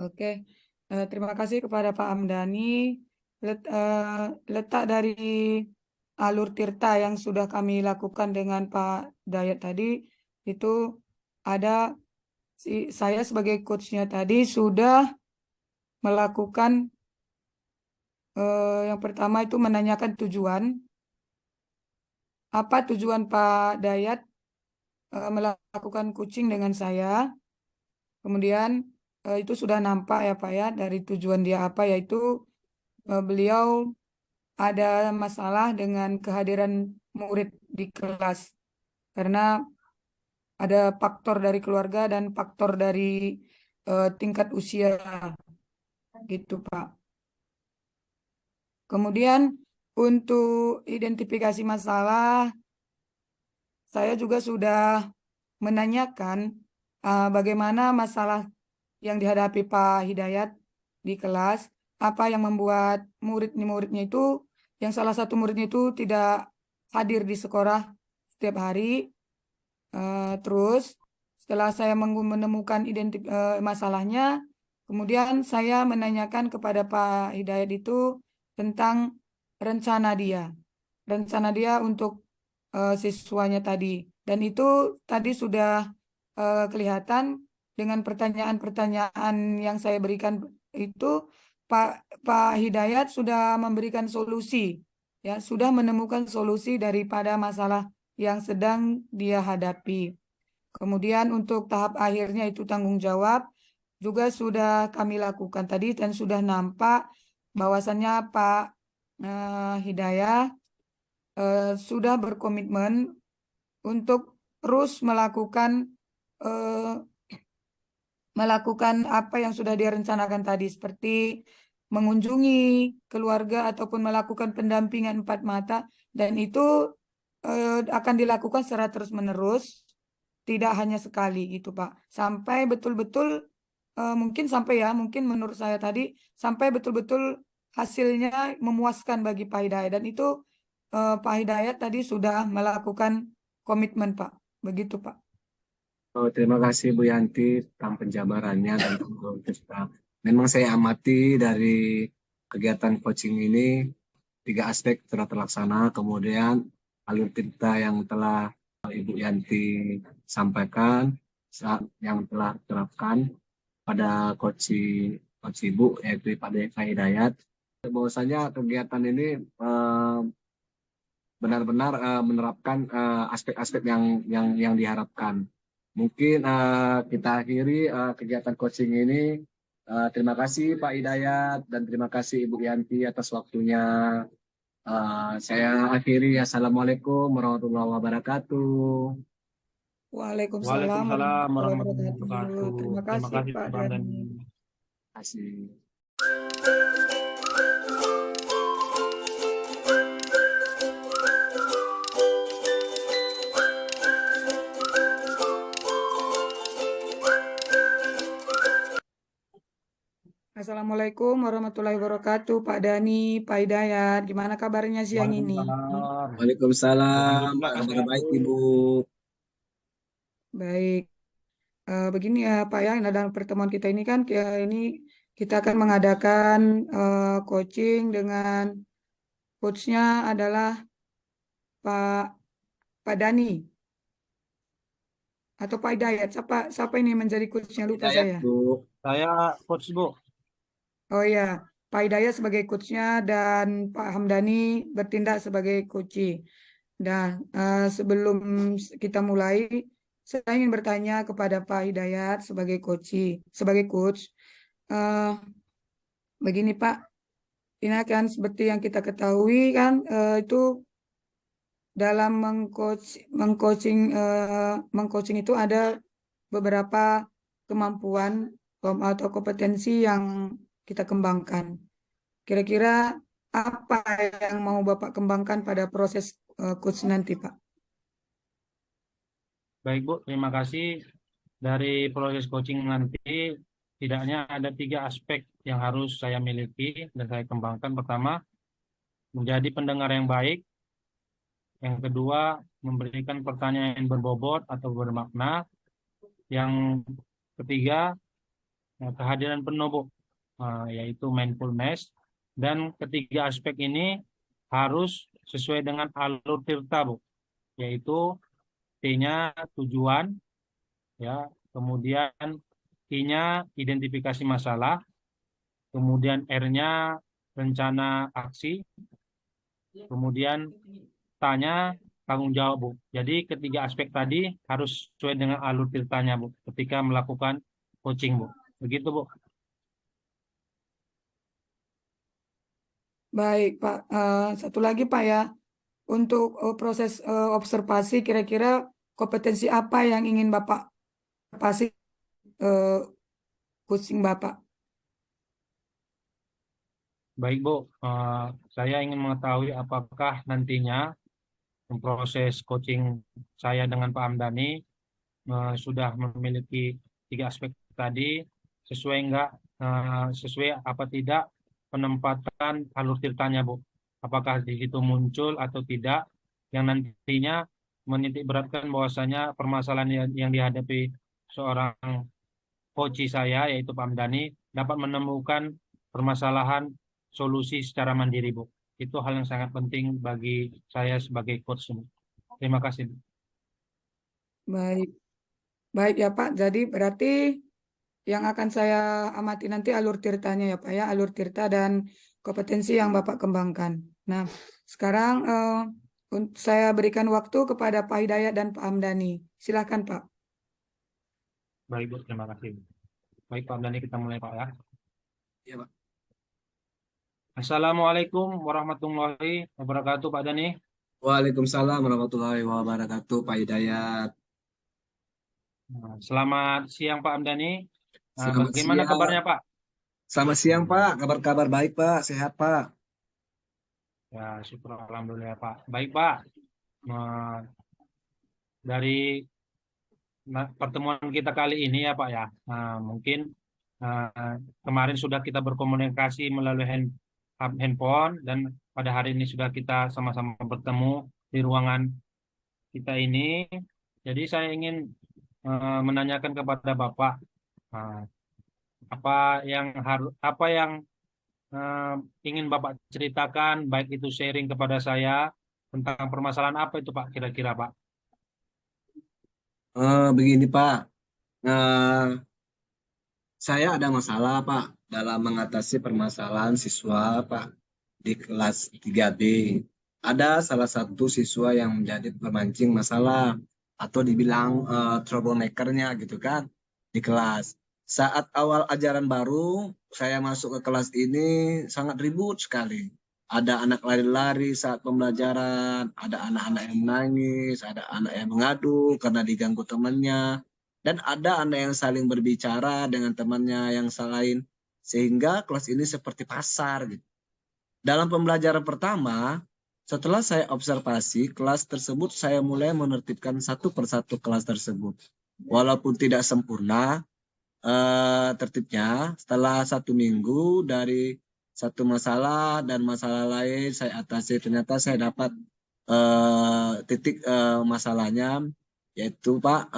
Oke, terima kasih kepada Pak Hamdani. Letak dari alur tirta yang sudah kami lakukan dengan Pak Dayat tadi itu ada saya sebagai coachnya tadi sudah melakukan yang pertama itu menanyakan apa tujuan Pak Dayat melakukan coaching dengan saya. Kemudian itu sudah nampak ya Pak ya dari tujuan dia apa, yaitu beliau ada masalah dengan kehadiran murid di kelas karena ada faktor dari keluarga dan faktor dari tingkat usia gitu Pak. Kemudian untuk identifikasi masalah, saya juga sudah menanyakan bagaimana masalah yang dihadapi Pak Hidayat di kelas, apa yang membuat muridnya itu, yang salah satu muridnya itu tidak hadir di sekolah setiap hari. Terus setelah saya menemukan masalahnya, kemudian saya menanyakan kepada Pak Hidayat itu tentang rencana dia untuk siswanya tadi. Dan itu tadi sudah kelihatan dengan pertanyaan-pertanyaan yang saya berikan itu, Pak Pak Hidayat sudah memberikan solusi, ya, sudah menemukan solusi daripada masalah yang sedang dia hadapi. Kemudian untuk tahap akhirnya itu tanggung jawab juga sudah kami lakukan tadi dan sudah nampak bahwasannya Pak Hidayah sudah berkomitmen untuk terus eh, melakukan apa yang sudah dia rencanakan tadi, seperti mengunjungi keluarga ataupun melakukan pendampingan empat mata, dan itu akan dilakukan secara terus-menerus, tidak hanya sekali gitu Pak, sampai betul-betul mungkin menurut saya tadi sampai betul-betul hasilnya memuaskan bagi Pak Hidayat, dan itu Pak Hidayat tadi sudah melakukan komitmen Pak, begitu Pak. Oh, terima kasih Bu Yanti tentang penjabarannya tentang Guru Tirta. Memang saya amati dari kegiatan coaching ini, tiga aspek telah terlaksana, kemudian alur tirta yang telah Ibu Yanti sampaikan, yang telah diterapkan pada coach Ibu, yaitu pada Eka Hidayat. Bahwasanya kegiatan ini benar-benar menerapkan aspek-aspek yang diharapkan. Mungkin kita akhiri kegiatan coaching ini. Terima kasih Pak Hidayat dan terima kasih Ibu Yanti atas waktunya. Saya akhiri. Assalamualaikum warahmatullahi wabarakatuh. Waalaikumsalam Waalaikumsalam warahmatullahi warahmatullahi wabarakatuh. wabarakatuh. Terima Terima kasih kasih Pak Pak Dani. Dani. Terima kasih. Assalamualaikum warahmatullahi wabarakatuh, Pak Dani, Pak Hidayat. Gimana kabarnya siang ini? Waalaikumsalam. Waalaikumsalam. Alhamdulillah Kabar sehat baik Bu. Ibu. Baik. Begini ya Pak ya, dalam pertemuan kita ini kan ini kita akan mengadakan coaching dengan coachnya adalah Pak Pak Dani atau Pak Hidayat. Siapa ini yang menjadi coachnya, lupa Hidayat saya. Bu. Saya coach Bu. Oh ya, Pak Hidayat sebagai coachnya dan Pak Hamdani bertindak sebagai coach. Nah, sebelum kita mulai, saya ingin bertanya kepada Pak Hidayat sebagai coach. Eh, Begini Pak, ini kan seperti yang kita ketahui kan itu dalam mengcoaching itu ada beberapa kemampuan atau kompetensi yang kita kembangkan. Kira-kira apa yang mau Bapak kembangkan pada proses coach nanti, Pak? Baik Bu, terima kasih. Dari proses coaching nanti, tidaknya ada 3 aspek yang harus saya miliki dan saya kembangkan. Pertama, menjadi pendengar yang baik. Yang kedua, memberikan pertanyaan yang berbobot atau bermakna. Yang ketiga, kehadiran penuh, Bu, yaitu mindfulness. Dan ketiga aspek ini harus sesuai dengan alur tirta, Bu, yaitu T-nya tujuan, ya, kemudian I-nya identifikasi masalah, kemudian R-nya rencana aksi, kemudian T-nya tanggung jawab, Bu. Jadi ketiga aspek tadi harus sesuai dengan alur tirtanya, Bu, ketika melakukan coaching, Bu. Begitu, Bu. Baik, Pak. Satu lagi, Pak, ya. Untuk proses observasi, kira-kira kompetensi apa yang ingin Bapak pasti coaching Bapak? Baik, Bu. Saya ingin mengetahui apakah nantinya proses coaching saya dengan Pak Hamdani sudah memiliki tiga aspek tadi, sesuai enggak, sesuai apa tidak penempatan alur tirtanya, Bu. Apakah di situ muncul atau tidak, yang nantinya menitik beratkan bahwasanya permasalahan yang dihadapi seorang coach saya, yaitu Pak Hamdani, dapat menemukan permasalahan solusi secara mandiri, Bu. Itu hal yang sangat penting bagi saya sebagai coach, Bu. Terima kasih, Bu. Baik, baik ya Pak. Jadi berarti yang akan saya amati nanti alur tirtanya ya Pak ya, alur tirta dan kompetensi yang Bapak kembangkan. Nah, sekarang saya berikan waktu kepada Pak Hidayat dan Pak Hamdani. Silakan Pak. Baik, Bu. Terima kasih, Bu. Baik, Pak Hamdani, kita mulai, Pak, ya. Iya, Pak. Assalamualaikum warahmatullahi wabarakatuh, Pak Dani. Waalaikumsalam warahmatullahi wabarakatuh, Pak Hidayat. Selamat siang, Pak Hamdani. Selamat Bagaimana siang. kabarnya, Pak? Selamat siang, Pak. Kabar-kabar baik, Pak. Sehat, Pak. Ya, syukur alhamdulillah, Pak. Baik, Pak. Eh, Dari pertemuan kita kali ini ya, Pak, ya. Mungkin kemarin sudah kita berkomunikasi melalui handphone, dan pada hari ini sudah kita sama-sama bertemu di ruangan kita ini. Jadi saya ingin menanyakan kepada Bapak, eh, apa yang eh, ingin Bapak ceritakan, baik itu sharing kepada saya tentang permasalahan apa itu, Pak, kira-kira, Pak. Begini, Pak. Saya ada masalah, Pak, dalam mengatasi permasalahan siswa, Pak, di kelas 3B. Ada salah satu siswa yang menjadi pemancing masalah atau dibilang troublemaker-nya gitu kan di kelas. Saat awal ajaran baru, saya masuk ke kelas ini sangat ribut sekali. Ada anak lari-lari saat pembelajaran, ada anak-anak yang menangis, ada anak yang mengadu karena diganggu temannya, dan ada anak yang saling berbicara dengan temannya yang lain, sehingga kelas ini seperti pasar gitu. Dalam pembelajaran pertama, setelah saya observasi kelas tersebut, saya mulai menertibkan satu persatu kelas tersebut. Walaupun tidak sempurna tertibnya, setelah 1 minggu dari satu masalah dan masalah lain saya atasi, ternyata saya dapat titik masalahnya, yaitu Pak,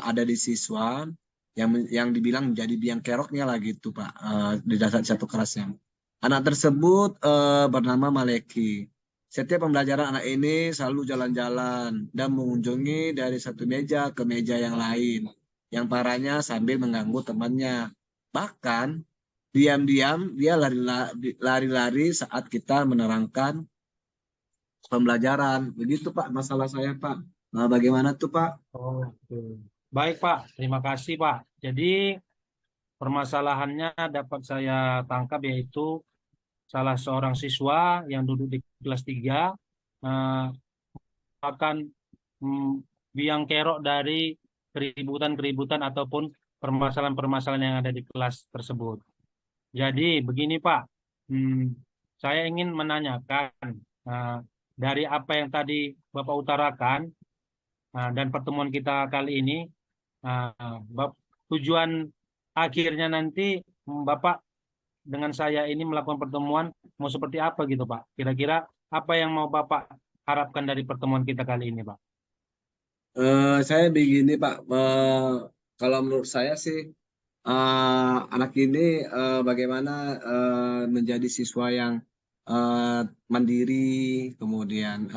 ada di siswa yang dibilang menjadi biang keroknya lah gitu, Pak, di dasar satu kelasnya. Anak tersebut bernama Maleki. Setiap pembelajaran anak ini selalu jalan-jalan dan mengunjungi dari satu meja ke meja yang lain. Yang parahnya sambil mengganggu temannya. Bahkan diam-diam dia lari-lari saat kita menerangkan pembelajaran. Begitu, Pak, masalah saya, Pak. Nah, bagaimana tuh, Pak? Oke. Baik, Pak. Terima kasih, Pak. Jadi permasalahannya dapat saya tangkap, yaitu salah seorang siswa yang duduk di kelas 3 eh, akan biang kerok dari keributan-keributan ataupun permasalahan-permasalahan yang ada di kelas tersebut. Jadi begini, Pak, hmm, saya ingin menanyakan, eh, dari apa yang tadi Bapak utarakan, dan pertemuan kita kali ini, tujuan akhirnya nanti Bapak dengan saya ini melakukan pertemuan mau seperti apa gitu, Pak? Kira-kira apa yang mau Bapak harapkan dari pertemuan kita kali ini, Pak? Saya begini, Pak. Kalau menurut saya sih, anak ini bagaimana menjadi siswa yang mandiri, kemudian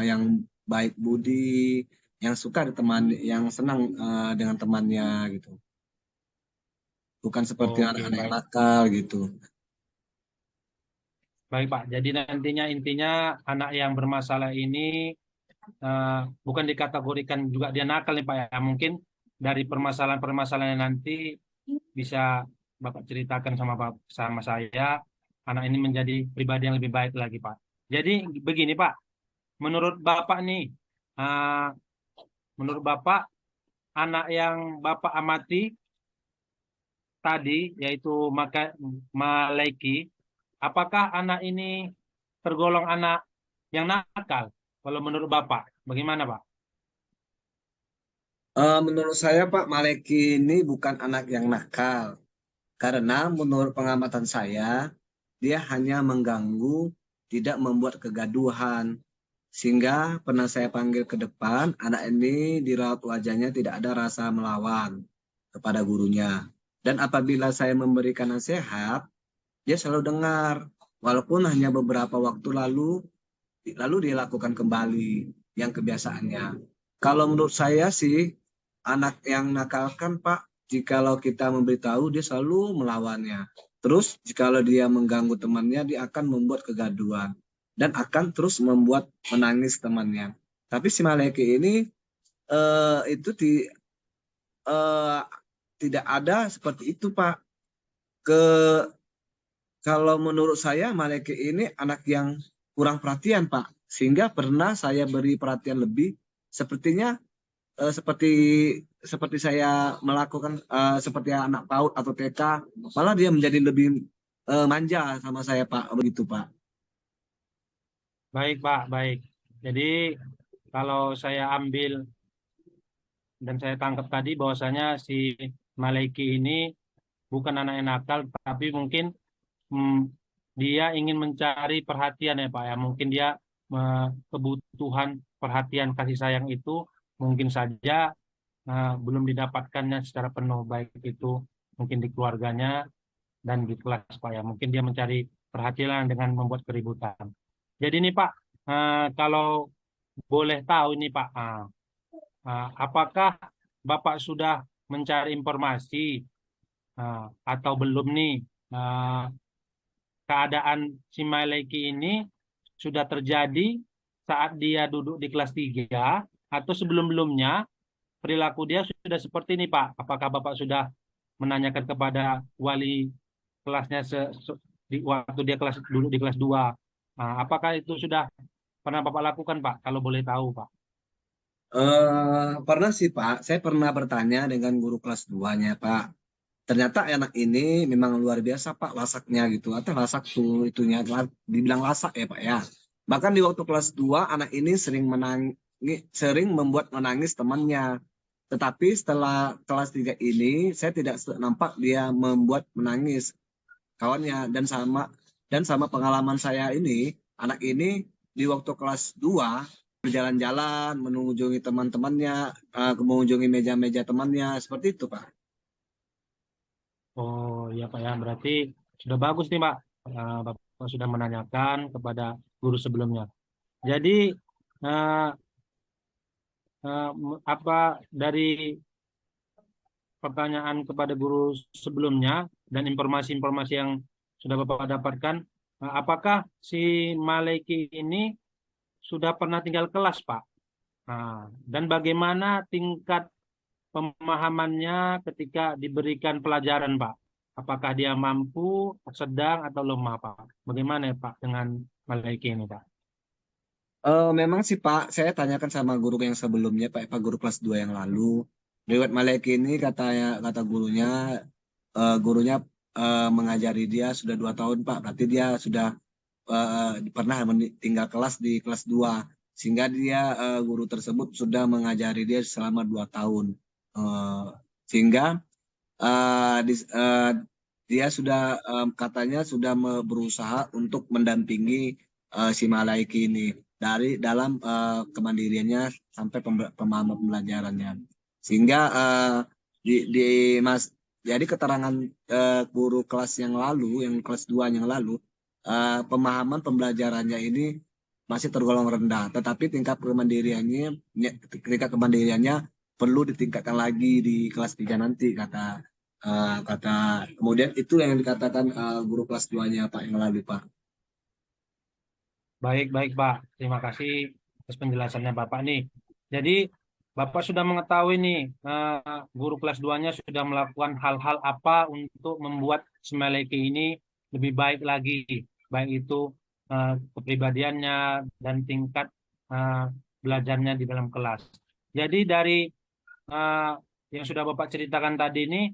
yang baik budi, yang suka ditemani, yang senang dengan temannya gitu. Bukan seperti Oke, anak-anak yang baik. nakal gitu. Baik, Pak. Jadi nantinya intinya anak yang bermasalah ini bukan dikategorikan juga dia nakal nih Pak ya. Mungkin dari permasalahan-permasalahan nanti bisa Bapak ceritakan sama saya, anak ini menjadi pribadi yang lebih baik lagi Pak. Jadi begini Pak, menurut Bapak nih, uh, menurut Bapak anak yang Bapak amati tadi yaitu Malaiki, apakah anak ini tergolong anak yang nakal? Kalau menurut Bapak, bagaimana Pak? Menurut saya Pak Maleki ini bukan anak yang nakal. Karena menurut pengamatan saya, dia hanya mengganggu, tidak membuat kegaduhan. Sehingga pernah saya panggil ke depan, anak ini di raut wajahnya tidak ada rasa melawan kepada gurunya. Dan apabila saya memberikan nasihat, dia selalu dengar. Walaupun hanya beberapa waktu lalu dia lakukan kembali yang kebiasaannya. Kalau menurut saya sih, anak yang nakal kan Pak, jikalau kita memberitahu dia selalu melawannya. Terus jikalau dia mengganggu temannya, dia akan membuat kegaduhan dan akan terus membuat menangis temannya. Tapi si Maleki ini itu eh, tidak ada seperti itu Pak. Ke Kalau menurut saya Maleki ini anak yang kurang perhatian Pak. Sehingga pernah saya beri perhatian lebih. Sepertinya seperti seperti saya melakukan seperti anak PAUD atau TK, malah dia menjadi lebih manja sama saya Pak, begitu Pak. Baik Pak, baik. Jadi kalau saya ambil dan saya tangkap tadi bahwasanya si Malaiki ini bukan anak yang nakal, tapi mungkin hmm, dia ingin mencari perhatian ya Pak ya. Mungkin dia kebutuhan perhatian kasih sayang itu mungkin saja belum didapatkannya secara penuh, baik itu mungkin di keluarganya dan di kelas Pak ya. Mungkin dia mencari perhatian dengan membuat keributan. Jadi ini Pak, kalau boleh tahu ini Pak, apakah Bapak sudah mencari informasi atau belum nih uh, keadaan si Maileki ini sudah terjadi saat dia duduk di kelas 3 atau sebelum-belumnya perilaku dia sudah seperti ini Pak? Apakah Bapak sudah menanyakan kepada wali kelasnya waktu dia duduk di kelas 2? Apakah itu sudah pernah Bapak lakukan Pak? Kalau boleh tahu Pak. Pernah sih Pak, saya pernah bertanya dengan guru kelas 2-nya Pak. Ternyata anak ini memang luar biasa Pak lasaknya gitu. Atau lasak tuh itunya dibilang lasak ya Pak ya. Bahkan di waktu kelas 2 anak ini sering membuat menangis temannya. Tetapi setelah kelas 3 ini saya tidak nampak dia membuat menangis kawannya, dan sama pengalaman saya ini, anak ini di waktu kelas 2 berjalan-jalan mengunjungi teman-temannya, mengunjungi meja-meja temannya seperti itu Pak. Oh iya Pak ya, berarti sudah bagus nih Pak. Bapak sudah menanyakan kepada guru sebelumnya. Jadi eh, apa dari pertanyaan kepada guru sebelumnya dan informasi-informasi yang sudah Bapak dapatkan, apakah si Maleki ini sudah pernah tinggal kelas, Pak? Dan bagaimana tingkat pemahamannya ketika diberikan pelajaran, Pak? Apakah dia mampu, sedang, atau lemah, Pak? Bagaimana ya, Pak, dengan Maleki ini, Pak? Memang sih Pak, saya tanyakan sama guru yang sebelumnya Pak guru kelas 2 yang lalu. Riwayat Malek ini kata gurunya mengajari dia sudah 2 tahun Pak. Berarti dia sudah pernah tinggal kelas di kelas 2, sehingga guru tersebut sudah mengajari dia selama 2 tahun. Eh, Sehingga dia sudah katanya sudah berusaha untuk mendampingi si Malaiki ini dari dalam kemandiriannya sampai pemahaman pembelajarannya, sehingga di mas jadi keterangan guru kelas yang lalu, yang kelas 2 yang lalu, pemahaman pembelajarannya ini masih tergolong rendah, tetapi tingkat kemandiriannya perlu ditingkatkan lagi di kelas 3 nanti, kata kemudian itu yang dikatakan guru kelas 2-nya Pak yang lalu, Pak. Baik, baik, Pak. Terima kasih atas penjelasannya Bapak nih. Jadi, Bapak sudah mengetahui nih, guru kelas 2-nya sudah melakukan hal-hal apa untuk membuat si Maleki ini lebih baik lagi. Baik itu kepribadiannya dan tingkat eh, belajarnya di dalam kelas. Jadi, dari eh, yang sudah Bapak ceritakan tadi ini,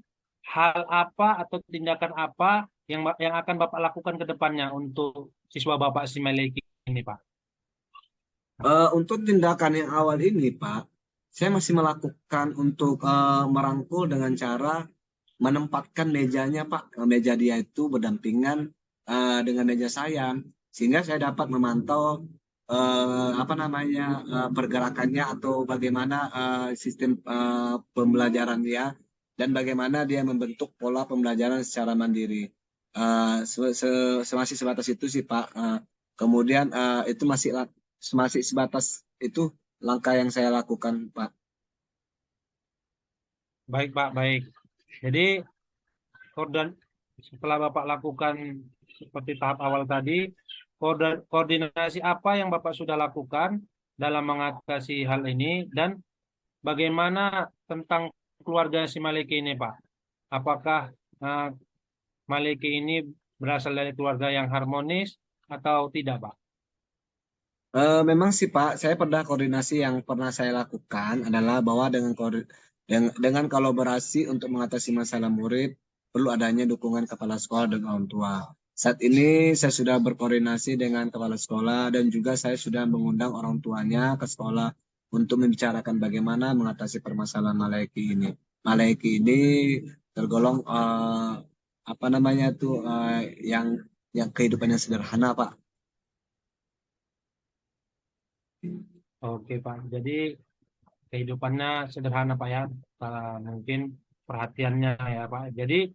hal apa atau tindakan apa yang akan Bapak lakukan ke depannya untuk siswa Bapak si Maleki ini, Pak? Untuk tindakan yang awal ini, Pak, saya masih melakukan untuk merangkul dengan cara menempatkan mejanya, Pak. Meja dia itu berdampingan dengan meja saya, sehingga saya dapat memantau apa namanya pergerakannya atau bagaimana sistem pembelajaran dia dan bagaimana dia membentuk pola pembelajaran secara mandiri. Masih sebatas itu sih, Pak. Kemudian itu masih sebatas itu langkah yang saya lakukan, Pak. Baik, Pak, baik. Jadi, setelah Bapak lakukan seperti tahap awal tadi, koordinasi apa yang Bapak sudah lakukan dalam mengatasi hal ini, dan bagaimana tentang keluarga si Maliki ini, Pak? Apakah eh, Maliki ini berasal dari keluarga yang harmonis atau tidak, Pak? Memang sih Pak, saya pernah koordinasi yang pernah saya lakukan adalah bahwa dengan kolaborasi untuk mengatasi masalah murid perlu adanya dukungan kepala sekolah dan orang tua. Saat ini saya sudah berkoordinasi dengan kepala sekolah dan juga saya sudah mengundang orang tuanya ke sekolah untuk membicarakan bagaimana mengatasi permasalahan Malaiki ini. Malaiki ini tergolong apa namanya tuh yang kehidupannya sederhana Pak. Oke, Pak. Jadi kehidupannya sederhana, Pak ya. Mungkin perhatiannya ya, Pak. Jadi,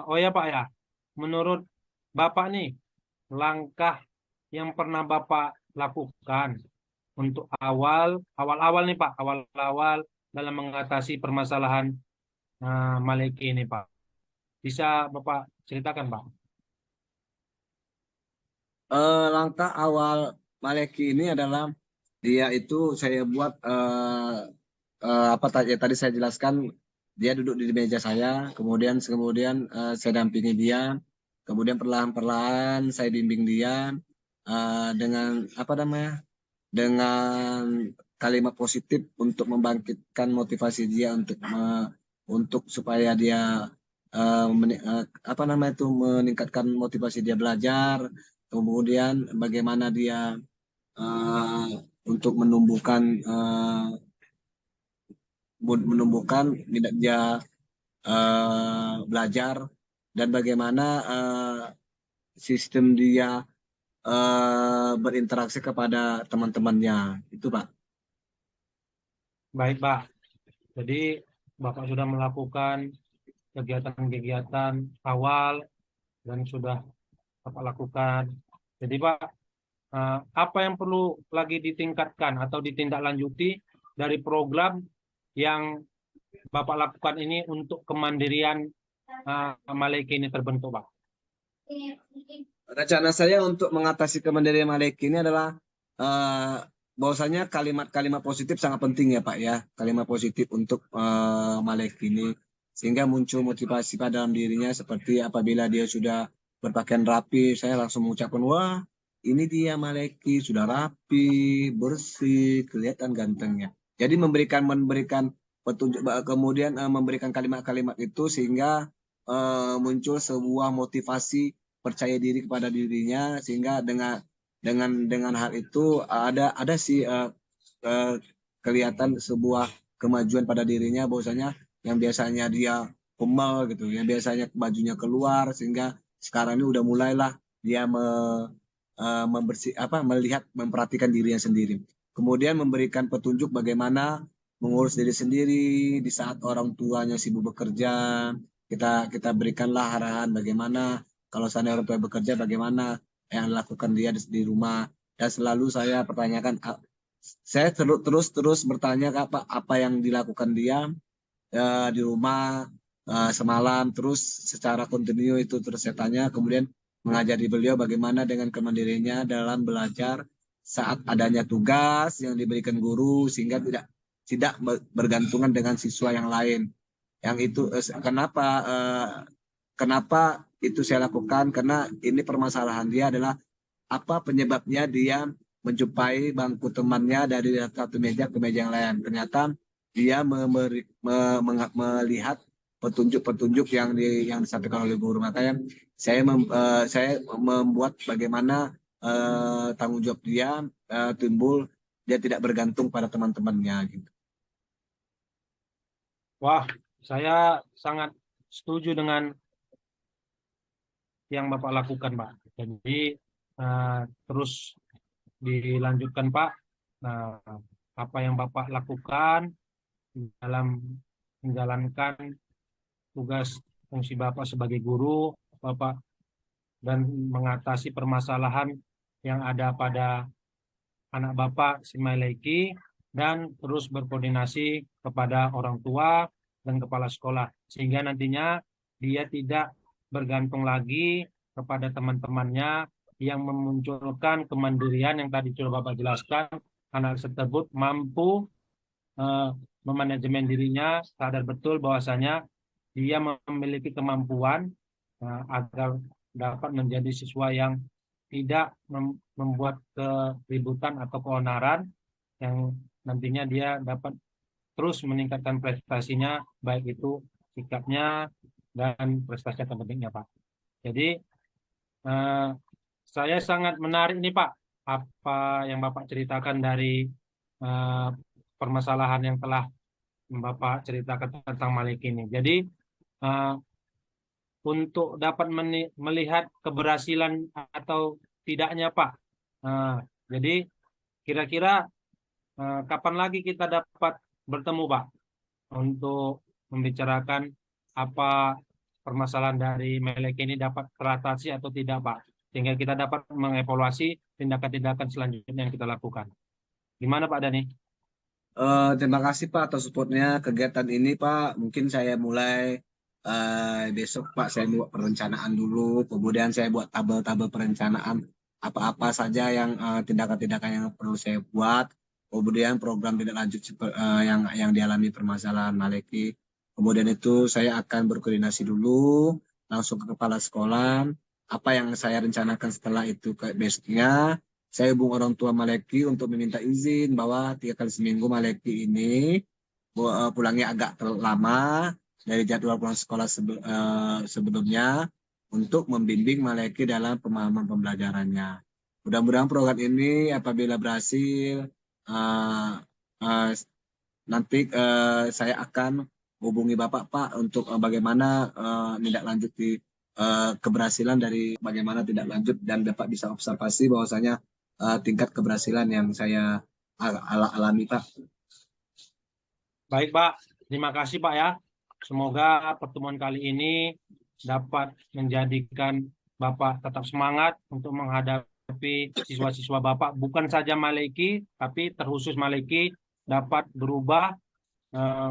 oh ya, Pak ya. Menurut Bapak nih, langkah yang pernah Bapak lakukan untuk awal-awal nih Pak, awal-awal dalam mengatasi permasalahan Maleki ini Pak. Bisa Bapak ceritakan Pak? Langkah awal Maleki ini adalah dia itu saya buat apa tadi saya jelaskan, dia duduk di meja saya, kemudian saya dampingi dia, kemudian perlahan-perlahan saya bimbing dia dengan apa namanya, dengan kalimat positif untuk membangkitkan motivasi dia untuk supaya dia apa namanya itu meningkatkan motivasi dia belajar, kemudian bagaimana dia uh, untuk menumbuhkan minat dia belajar dan bagaimana sistem dia berinteraksi kepada teman-temannya itu Pak. Baik Pak. Jadi Bapak sudah melakukan kegiatan-kegiatan awal dan sudah Bapak lakukan. Jadi Pak, apa yang perlu lagi ditingkatkan atau ditindaklanjuti dari program yang Bapak lakukan ini untuk kemandirian Maleki ini terbentuk, Pak? Rencana saya untuk mengatasi kemandirian Maleki ini adalah bahwasanya kalimat-kalimat positif sangat penting ya Pak ya, kalimat positif untuk Maleki ini sehingga muncul motivasi pada dalam dirinya, seperti apabila dia sudah berpakaian rapi, saya langsung mengucapkan wah ini dia Maleki sudah rapi, bersih, kelihatan gantengnya. Jadi memberikan petunjuk, kemudian memberikan kalimat-kalimat itu sehingga muncul sebuah motivasi percaya diri kepada dirinya, sehingga dengan hal itu ada sih kelihatan sebuah kemajuan pada dirinya, bahwasanya yang biasanya dia pemal gitu, yang biasanya bajunya keluar, sehingga sekarang ini udah mulailah dia memperhatikan dirinya sendiri. Kemudian memberikan petunjuk bagaimana mengurus diri sendiri di saat orang tuanya sibuk bekerja, kita berikanlah arahan bagaimana kalau seandainya orang tua bekerja bagaimana yang dilakukan dia di rumah. Dan selalu saya pertanyakan, saya terus bertanya apa yang dilakukan dia di rumah semalam, terus secara kontinu itu terus saya tanya, kemudian mengajari beliau bagaimana dengan kemandiriannya dalam belajar saat adanya tugas yang diberikan guru sehingga tidak bergantungan dengan siswa yang lain. Yang itu kenapa itu saya lakukan, karena ini permasalahan dia adalah apa penyebabnya dia menjumpai bangku temannya dari satu meja ke meja yang lain. Ternyata dia melihat petunjuk-petunjuk yang disampaikan oleh guru. Makanya saya membuat bagaimana tanggung jawab dia timbul, dia tidak bergantung pada teman-temannya gitu. Wah, saya sangat setuju dengan yang Bapak lakukan, Pak. Jadi terus dilanjutkan, Pak. Apa yang Bapak lakukan dalam menjalankan tugas fungsi Bapak sebagai guru, Bapak, dan mengatasi permasalahan yang ada pada anak Bapak si Maileki, dan terus berkoordinasi kepada orang tua dan kepala sekolah sehingga nantinya dia tidak bergantung lagi kepada teman-temannya yang memunculkan kemandirian yang tadi sudah Bapak jelaskan. Anak tersebut mampu memanajemen dirinya, sadar betul bahwasanya dia memiliki kemampuan agar dapat menjadi siswa yang tidak membuat keributan atau keonaran, yang nantinya dia dapat terus meningkatkan prestasinya, baik itu sikapnya dan prestasi akademiknya, Pak. Jadi saya sangat menarik nih, Pak, apa yang Bapak ceritakan dari permasalahan yang telah Bapak ceritakan tentang Malik ini. Jadi untuk dapat melihat keberhasilan atau tidaknya, Pak. Jadi kira-kira kapan lagi kita dapat bertemu, Pak, untuk membicarakan apa permasalahan dari Melek ini dapat teratasi atau tidak, Pak, sehingga kita dapat mengevaluasi tindakan-tindakan selanjutnya yang kita lakukan. Gimana, Pak Dani? Terima kasih Pak atas supportnya kegiatan ini Pak. Mungkin saya mulai besok Pak, saya buat perencanaan dulu, kemudian saya buat tabel-tabel perencanaan apa-apa saja yang tindakan-tindakan yang perlu saya buat, kemudian program tindak lanjut yang dialami permasalahan Maleki. Kemudian itu saya akan berkoordinasi dulu langsung ke kepala sekolah. Apa yang saya rencanakan setelah itu ke besoknya saya hubung orang tua Maleki untuk meminta izin bahwa 3 kali seminggu Maleki ini pulangnya agak lama dari jadwal pulang sekolah sebelumnya untuk membimbing Maleki dalam pemahaman pembelajarannya. Mudah-mudahan program ini apabila berhasil, nanti saya akan hubungi Bapak Pak untuk bagaimana tindak lanjuti keberhasilan dari bagaimana tindak lanjut, dan Bapak bisa observasi bahwasanya tingkat keberhasilan yang saya alami, Pak. Baik, Pak. Terima kasih, Pak, ya. Semoga pertemuan kali ini dapat menjadikan Bapak tetap semangat untuk menghadapi siswa-siswa Bapak, bukan saja Maleki, tapi terkhusus Maleki dapat berubah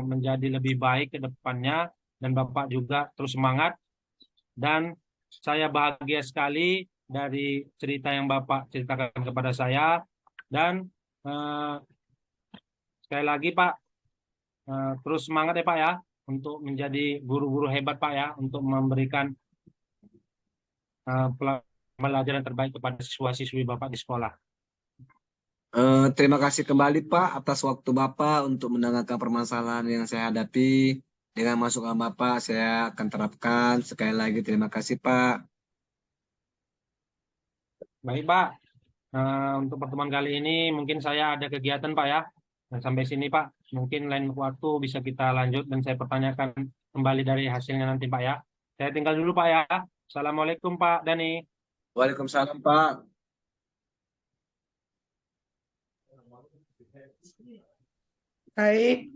menjadi lebih baik ke depannya, dan Bapak juga terus semangat. Dan saya bahagia sekali dari cerita yang Bapak ceritakan kepada saya, dan sekali lagi, Pak, terus semangat ya, Pak, ya, untuk menjadi guru-guru hebat, Pak, ya, untuk memberikan pelajaran terbaik kepada siswa-siswi Bapak di sekolah. Terima kasih kembali Pak atas waktu Bapak untuk mendengarkan permasalahan yang saya hadapi. Dengan masukan Bapak saya akan terapkan. Sekali lagi terima kasih Pak. Baik, Pak. Untuk pertemuan kali ini mungkin saya ada kegiatan, Pak, ya. Dan sampai sini, Pak. Mungkin lain waktu bisa kita lanjut dan saya pertanyakan kembali dari hasilnya nanti, Pak, ya. Saya tinggal dulu, Pak, ya. Assalamualaikum, Pak Dani. Waalaikumsalam Pak. Baik,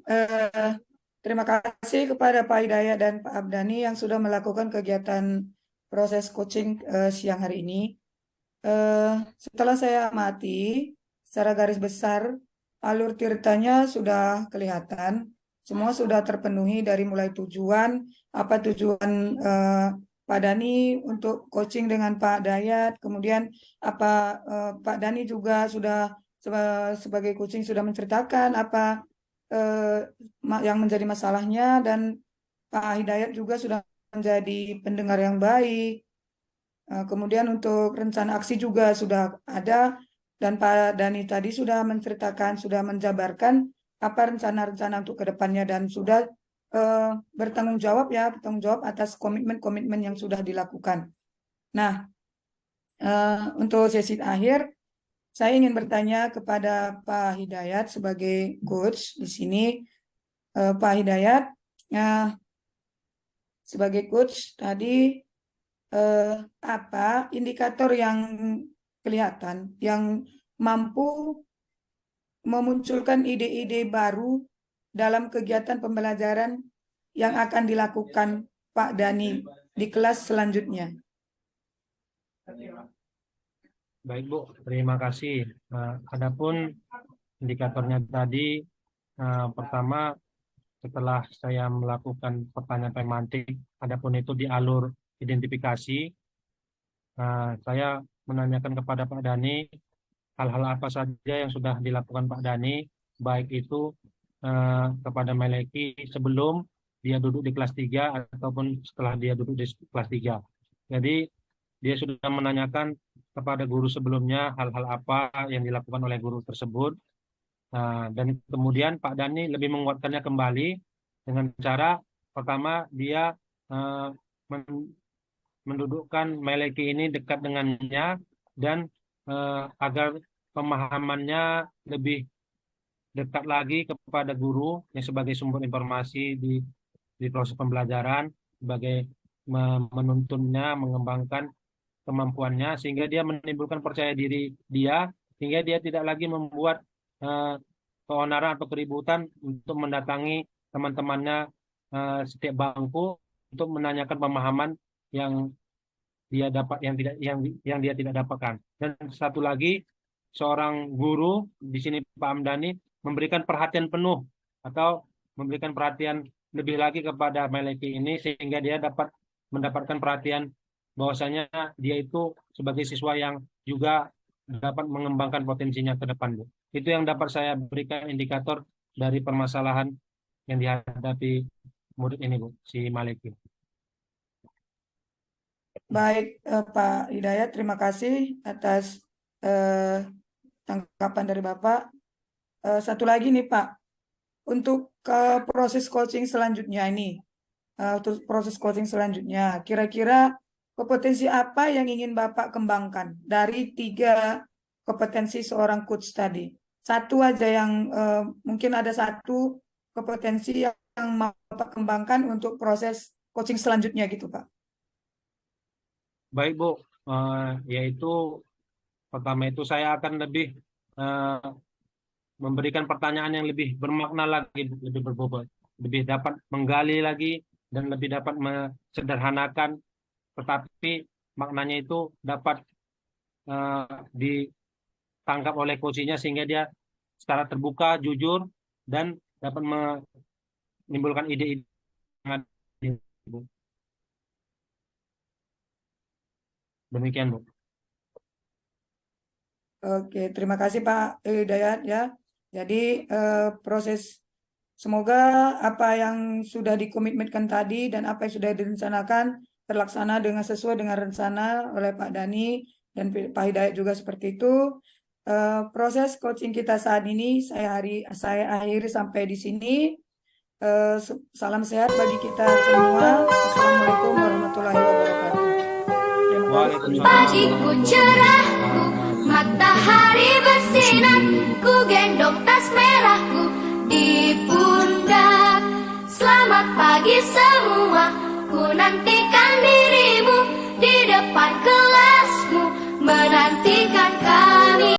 terima kasih kepada Pak Hidayat dan Pak Abdani yang sudah melakukan kegiatan proses coaching siang hari ini. Setelah saya amati secara garis besar, alur ceritanya sudah kelihatan, semua sudah terpenuhi dari mulai tujuan, apa tujuan Pak Dani untuk coaching dengan Pak Dayat, kemudian apa Pak Dani juga sudah sebagai coaching sudah menceritakan apa yang menjadi masalahnya, dan Pak Hidayat juga sudah menjadi pendengar yang baik. Kemudian untuk rencana aksi juga sudah ada, dan Pak Dani tadi sudah menceritakan, sudah menjabarkan apa rencana-rencana untuk kedepannya, dan sudah bertanggung jawab atas komitmen-komitmen yang sudah dilakukan. Nah, untuk sesi akhir, saya ingin bertanya kepada Pak Hidayat sebagai coach di sini. Pak Hidayat, sebagai coach tadi, apa indikator yang kelihatan yang mampu memunculkan ide-ide baru dalam kegiatan pembelajaran yang akan dilakukan Pak Dani di kelas selanjutnya? Baik Bu, terima kasih. Adapun indikatornya tadi, pertama setelah saya melakukan pertanyaan pemantik, adapun itu di alur identifikasi, saya menanyakan kepada Pak Dani hal-hal apa saja yang sudah dilakukan Pak Dani, baik itu kepada Meleki sebelum dia duduk di kelas 3 ataupun setelah dia duduk di kelas 3. Jadi dia sudah menanyakan kepada guru sebelumnya hal-hal apa yang dilakukan oleh guru tersebut. Dan kemudian Pak Dani lebih menguatkannya kembali dengan cara pertama dia mendudukkan Meleki ini dekat dengannya, dan agar pemahamannya lebih dekat lagi kepada guru yang sebagai sumber informasi di proses pembelajaran, sebagai menuntunnya, mengembangkan kemampuannya, sehingga dia menimbulkan percaya diri dia, sehingga dia tidak lagi membuat keonaran atau keributan untuk mendatangi teman-temannya setiap bangku untuk menanyakan pemahaman yang dia dapat, yang dia tidak dapatkan. Dan satu lagi, seorang guru di sini Pak Amdani memberikan perhatian penuh atau memberikan perhatian lebih lagi kepada Meleki ini, sehingga dia dapat mendapatkan perhatian bahwasanya dia itu sebagai siswa yang juga dapat mengembangkan potensinya ke depan, Bu. Itu yang dapat saya berikan indikator dari permasalahan yang dihadapi murid ini, Bu, si Meleki. Baik, Pak Hidayat, terima kasih atas tanggapan dari Bapak. Satu lagi nih Pak, untuk proses coaching selanjutnya ini, kira-kira kompetensi apa yang ingin Bapak kembangkan dari 3 kompetensi seorang coach tadi? Satu aja yang mungkin ada satu kompetensi yang mau Bapak kembangkan untuk proses coaching selanjutnya gitu Pak. Baik Bu, yaitu pertama itu saya akan lebih memberikan pertanyaan yang lebih bermakna lagi, lebih berbobot, lebih dapat menggali lagi dan lebih dapat mesederhanakan, tetapi maknanya itu dapat ditangkap oleh coachnya, sehingga dia secara terbuka, jujur, dan dapat menimbulkan ide-ide yang ada. Demikian Bu. Oke, terima kasih Pak Hidayat ya. Jadi proses, semoga apa yang sudah dikomitmenkan tadi dan apa yang sudah direncanakan terlaksana dengan sesuai dengan rencana oleh Pak Dani dan Pak Hidayat juga seperti itu. Proses coaching kita saat ini saya akhiri sampai di sini. Salam sehat bagi kita semua. Assalamualaikum warahmatullahi wabarakatuh. Pagiku cerahku, matahari bersinar, ku gendong tas merahku di pundak. Selamat pagi semua, ku nantikan dirimu di depan kelasmu, menantikan kami.